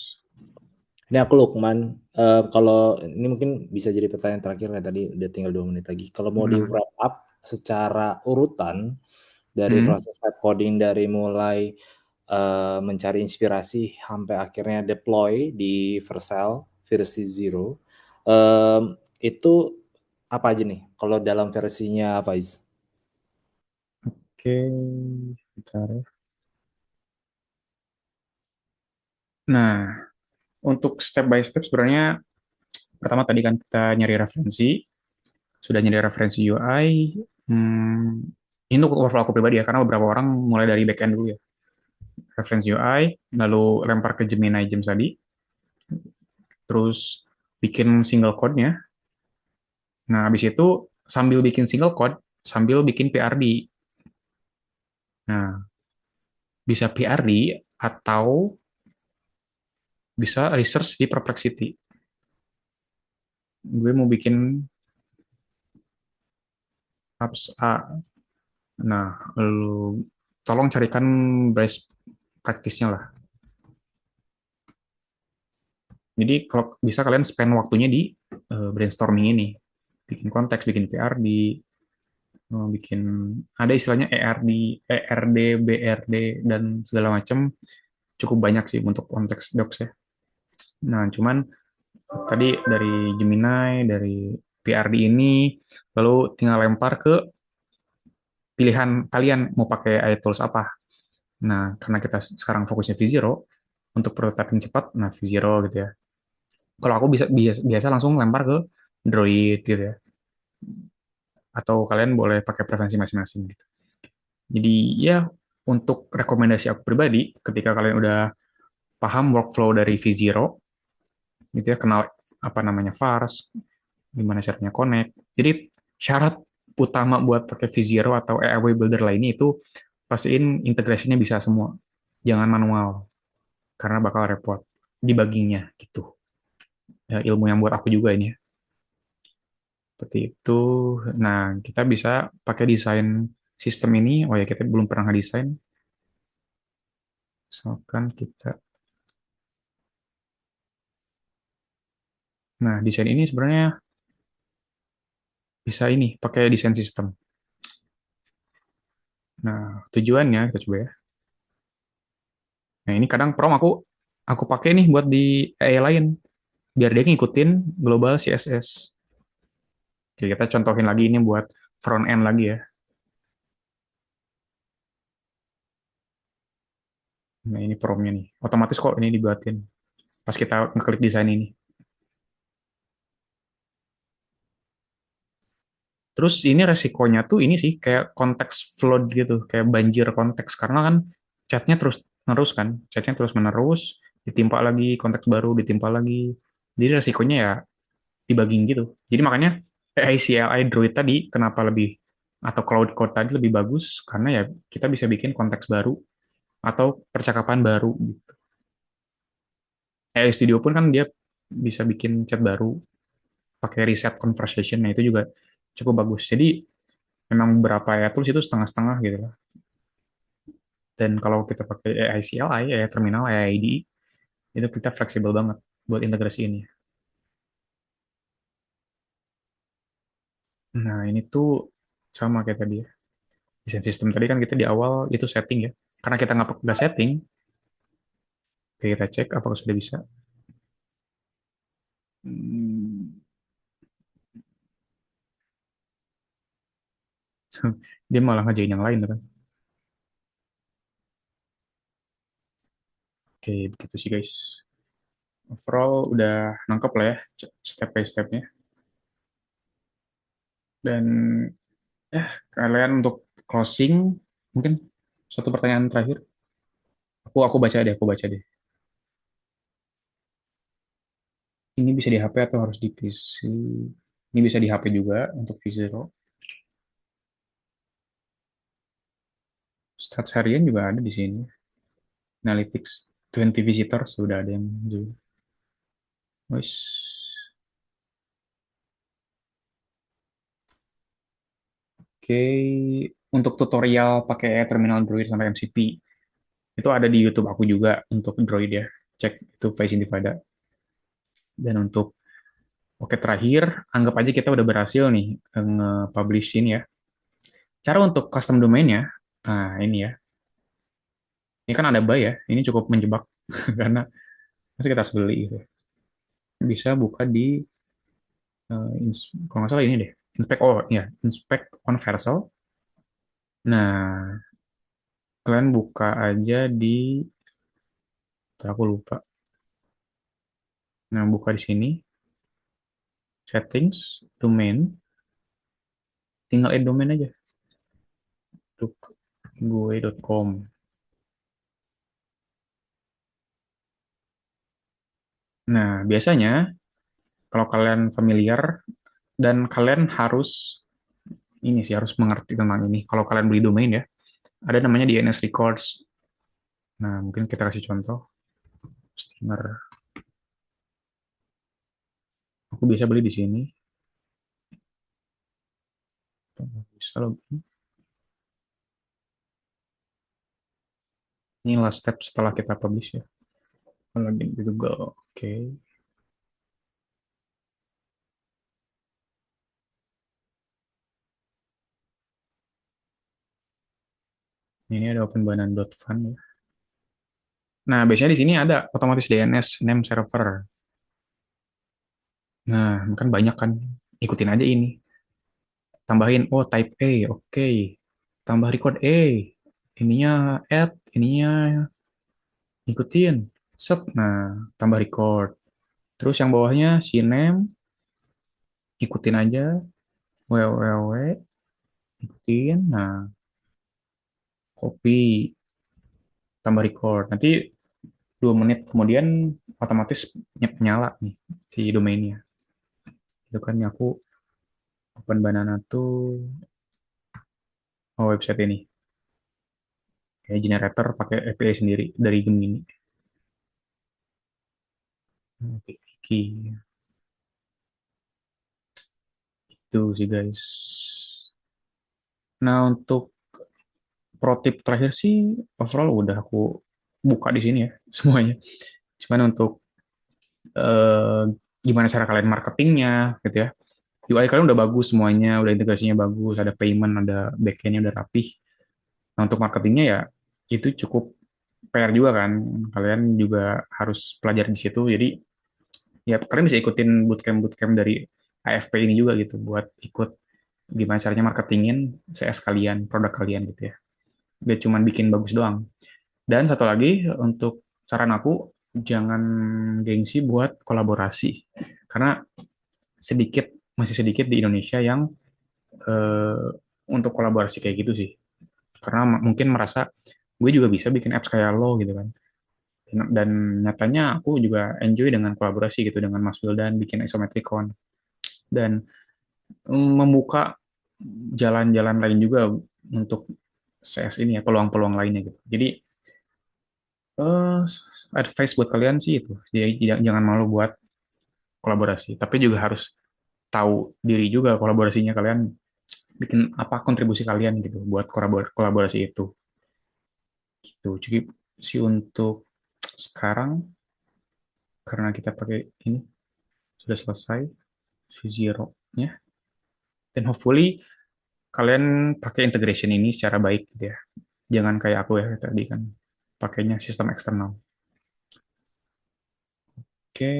Ini aku Lukman. Kalau ini mungkin bisa jadi pertanyaan terakhir ya, tadi udah tinggal 2 menit lagi. Kalau mau di wrap up secara urutan dari proses web coding dari mulai mencari inspirasi sampai akhirnya deploy di Vercel versi 0, itu apa aja nih kalau dalam versinya Vice? Oke, bentar ya. Nah, untuk step by step sebenarnya pertama tadi kan kita nyari referensi, sudah nyari referensi UI. Ini untuk workflow aku pribadi ya, karena beberapa orang mulai dari backend dulu ya. Referensi UI, lalu lempar ke Gemini Gems tadi, terus bikin single code-nya. Nah, habis itu sambil bikin single code, sambil bikin PRD. Nah, bisa PRD atau bisa research di Perplexity. Gue mau bikin apps A. Nah, lu tolong carikan best practice-nya lah. Jadi kalau bisa kalian spend waktunya di brainstorming ini. Bikin konteks, bikin PRD, bikin ada istilahnya ERD, ERD, BRD dan segala macam cukup banyak sih untuk konteks docs ya. Nah, cuman tadi dari Gemini, dari PRD ini, lalu tinggal lempar ke pilihan kalian mau pakai AI tools apa. Nah, karena kita sekarang fokusnya V0, untuk prototyping cepat, nah V0 gitu ya. Kalau aku bisa biasa langsung lempar ke Droid gitu ya. Atau kalian boleh pakai preferensi masing-masing gitu. Jadi ya untuk rekomendasi aku pribadi, ketika kalian udah paham workflow dari V0, gitu ya, kenal apa namanya vars, gimana caranya connect. Jadi syarat utama buat pakai V0 atau AI Builder lainnya itu pastiin integrasinya bisa semua. Jangan manual, karena bakal repot. Debuggingnya gitu. Ya, ilmu yang buat aku juga ini ya. Seperti itu. Nah, kita bisa pakai desain sistem ini. Oh ya, kita belum pernah desain. Misalkan kita. Nah, desain ini sebenarnya bisa ini, pakai desain sistem. Nah, tujuannya, kita coba ya. Nah, ini kadang prom aku pakai nih buat di AI lain. Biar dia ngikutin global CSS. Oke, kita contohin lagi ini buat front end lagi ya. Nah, ini promnya nih. Otomatis kok ini dibuatin. Pas kita ngeklik desain ini. Terus ini resikonya tuh ini sih kayak konteks flood gitu, kayak banjir konteks karena kan chatnya terus terus kan, chatnya terus menerus, ditimpa lagi konteks baru, ditimpa lagi. Jadi resikonya ya debugging gitu. Jadi makanya AI CLI Druid tadi kenapa lebih atau Cloud Code tadi lebih bagus karena ya kita bisa bikin konteks baru atau percakapan baru gitu. AI Studio pun kan dia bisa bikin chat baru pakai reset conversation, nah itu juga cukup bagus. Jadi memang beberapa ya tools itu setengah-setengah gitu lah. Dan kalau kita pakai AI CLI, AI terminal, AI IDE, itu kita fleksibel banget buat integrasi ini. Nah, ini tuh sama kayak tadi ya. Desain sistem tadi kan kita di awal itu setting ya. Karena kita nggak setting, oke, kita cek apakah sudah bisa. Hmm, dia malah ngajain yang lain kan. Oke, begitu sih guys. Overall udah nangkep lah ya step by stepnya. Dan ya kalian untuk closing mungkin satu pertanyaan terakhir. Aku baca deh. Ini bisa di HP atau harus di PC? Ini bisa di HP juga untuk V0. Stats harian juga ada di sini. Analytics 20 visitors sudah ada yang juga. Wes. Oke, untuk tutorial pakai terminal Android sampai MCP itu ada di YouTube aku juga untuk Android ya. Cek itu Faiz Intifada. Dan untuk oke terakhir, anggap aja kita udah berhasil nih nge-publishin ya. Cara untuk custom domainnya, nah ini ya. Ini kan ada buy ya, ini cukup menjebak karena masih kita harus beli gitu. Bisa buka di kalau nggak salah ini deh, inspect on Vercel. Nah, kalian buka aja di, aku lupa. Nah, buka di sini, settings, domain, tinggal add domain aja. Untuk gue.com. Nah, biasanya kalau kalian familiar dan kalian harus ini sih harus mengerti tentang ini. Kalau kalian beli domain ya, ada namanya DNS records. Nah, mungkin kita kasih contoh. Steamer. Aku bisa beli di sini. Bisa login. Ini last step setelah kita publish ya. Login di Google. Oke. Ini ada openbanan.fun ya. Nah, biasanya di sini ada otomatis DNS name server. Nah, kan banyak kan. Ikutin aja ini. Tambahin type A, oke. Tambah record A. Ininya add, ininya ikutin. Set. Nah, tambah record. Terus yang bawahnya si name ikutin aja. www ikutin. Nah, copy tambah record. Nanti 2 menit kemudian otomatis nyala nih si domainnya. Itu kan aku open banana tuh website ini. Kayak generator pakai API sendiri dari Gemini. Oke, itu sih guys. Nah untuk pro tip terakhir sih overall udah aku buka di sini ya semuanya. Cuman untuk eh, gimana cara kalian marketingnya gitu ya. UI kalian udah bagus semuanya, udah integrasinya bagus, ada payment, ada backendnya udah rapih. Nah untuk marketingnya ya itu cukup PR juga kan. Kalian juga harus pelajari di situ. Jadi ya kalian bisa ikutin bootcamp dari AFP ini juga gitu buat ikut gimana caranya marketingin CS kalian, produk kalian gitu ya. Gak cuma bikin bagus doang. Dan satu lagi untuk saran aku jangan gengsi buat kolaborasi karena sedikit masih sedikit di Indonesia yang eh, untuk kolaborasi kayak gitu sih. Karena mungkin merasa gue juga bisa bikin apps kayak lo gitu kan. Dan nyatanya aku juga enjoy dengan kolaborasi gitu dengan Mas Wildan bikin Isometricon dan membuka jalan-jalan lain juga untuk CS ini ya peluang-peluang lainnya gitu. Jadi eh advice buat kalian sih itu. Jadi jangan malu buat kolaborasi, tapi juga harus tahu diri juga kolaborasinya kalian bikin apa kontribusi kalian gitu buat kolaborasi itu. Gitu. Jadi sih untuk sekarang karena kita pakai ini sudah selesai V0-nya dan hopefully kalian pakai integration ini secara baik gitu ya. Jangan kayak aku ya tadi kan pakainya sistem eksternal. Oke.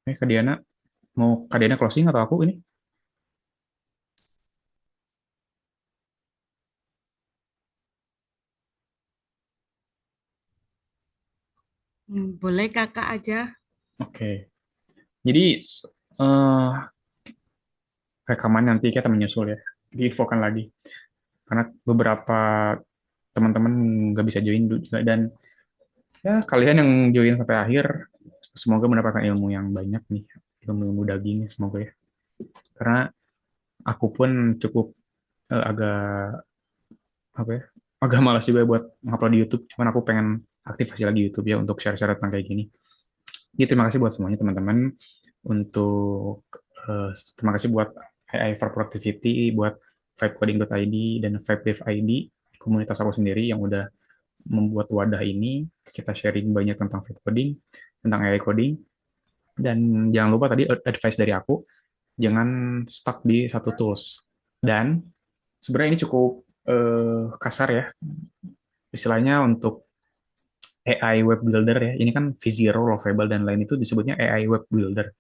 Kak Diana, mau Kak Diana closing atau aku ini? Boleh kakak aja. Oke. Jadi eh rekaman nanti kita menyusul ya. Diinfokan lagi. Karena beberapa teman-teman nggak bisa join juga, dan ya kalian yang join sampai akhir semoga mendapatkan ilmu yang banyak nih, ilmu daging semoga ya. Karena aku pun cukup agak apa ya, agak malas juga buat ngupload di YouTube. Cuman aku pengen aktifasi lagi YouTube ya untuk share-share tentang kayak gini. Jadi terima kasih buat semuanya teman-teman, untuk terima kasih buat AI for Productivity, buat vibecoding.id dan vibedev.id, komunitas aku sendiri yang udah membuat wadah ini. Kita sharing banyak tentang vibe coding, tentang AI coding, dan jangan lupa tadi advice dari aku, jangan stuck di satu tools. Dan sebenarnya ini cukup kasar ya istilahnya untuk AI web builder ya. Ini kan V0, Lovable, dan lain itu disebutnya AI web builder.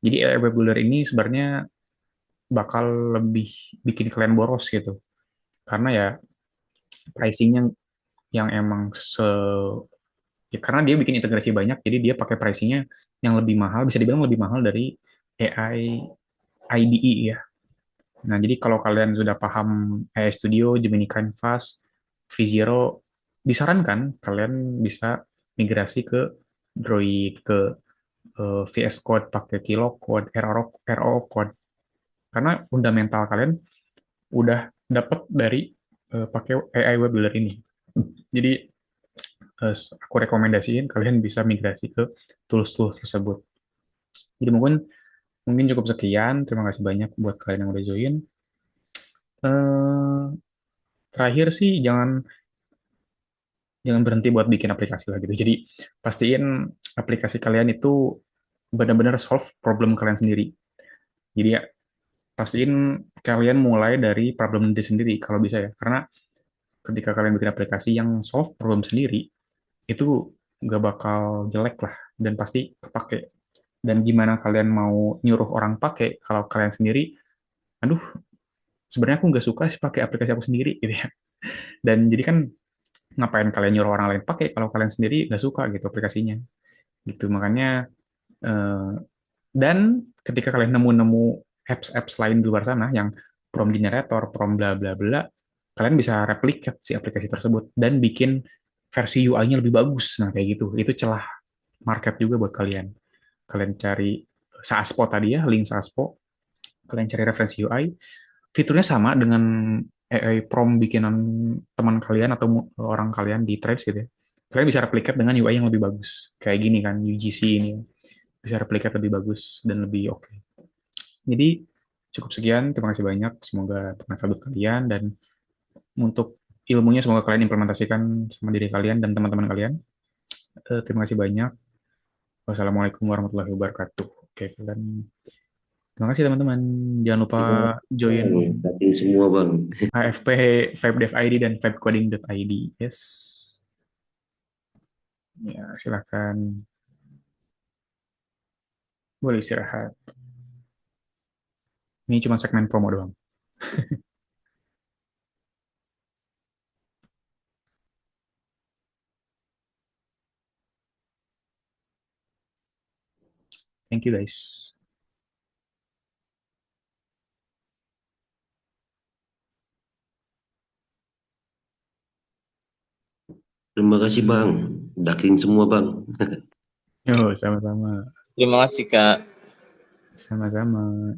Jadi AI web builder ini sebenarnya bakal lebih bikin kalian boros gitu. Karena ya pricingnya yang emang ya karena dia bikin integrasi banyak, jadi dia pakai pricingnya yang lebih mahal, bisa dibilang lebih mahal dari AI IDE ya. Nah, jadi kalau kalian sudah paham AI Studio, Gemini Canvas, V0, disarankan kalian bisa migrasi ke Droid, ke VS Code, pakai Kilo Code, RO Code. Karena fundamental kalian udah dapat dari pakai AI Web Builder ini. Jadi aku rekomendasiin kalian bisa migrasi ke tools-tools tersebut. Jadi mungkin cukup sekian. Terima kasih banyak buat kalian yang udah join. Eh, Terakhir sih jangan berhenti buat bikin aplikasi lah gitu. Jadi pastiin aplikasi kalian itu benar-benar solve problem kalian sendiri. Jadi ya pastiin kalian mulai dari problem itu sendiri kalau bisa ya. Karena ketika kalian bikin aplikasi yang solve problem sendiri, itu nggak bakal jelek lah dan pasti kepake. Dan gimana kalian mau nyuruh orang pakai kalau kalian sendiri, aduh, sebenarnya aku nggak suka sih pakai aplikasi aku sendiri gitu ya. Dan jadi kan ngapain kalian nyuruh orang lain pakai kalau kalian sendiri nggak suka gitu aplikasinya. Gitu makanya eh, dan ketika kalian nemu-nemu apps-apps lain di luar sana yang prompt generator, prompt bla bla bla, kalian bisa replikat si aplikasi tersebut dan bikin versi UI-nya lebih bagus. Nah, kayak gitu. Itu celah market juga buat kalian. Kalian cari SASPO tadi ya, link SASPO. Kalian cari referensi UI. Fiturnya sama dengan AI prompt bikinan teman kalian atau orang kalian di Threads gitu ya. Kalian bisa replikat dengan UI yang lebih bagus. Kayak gini kan, UGC ini. Bisa replikat lebih bagus dan lebih oke. Jadi cukup sekian, terima kasih banyak. Semoga bermanfaat buat kalian, dan untuk ilmunya semoga kalian implementasikan sama diri kalian dan teman-teman kalian. Terima kasih banyak. Wassalamualaikum warahmatullahi wabarakatuh. Oke, kalian. Terima kasih teman-teman. Jangan lupa join Dating semua bang. AFP, VibeDev.id, dan VibeCoding.id. Yes. Ya, silakan. Boleh istirahat. Ini cuma segmen promo doang. Thank you guys. Terima kasih bang. Dating semua bang. Yo, sama-sama. Terima kasih Kak. Sama-sama.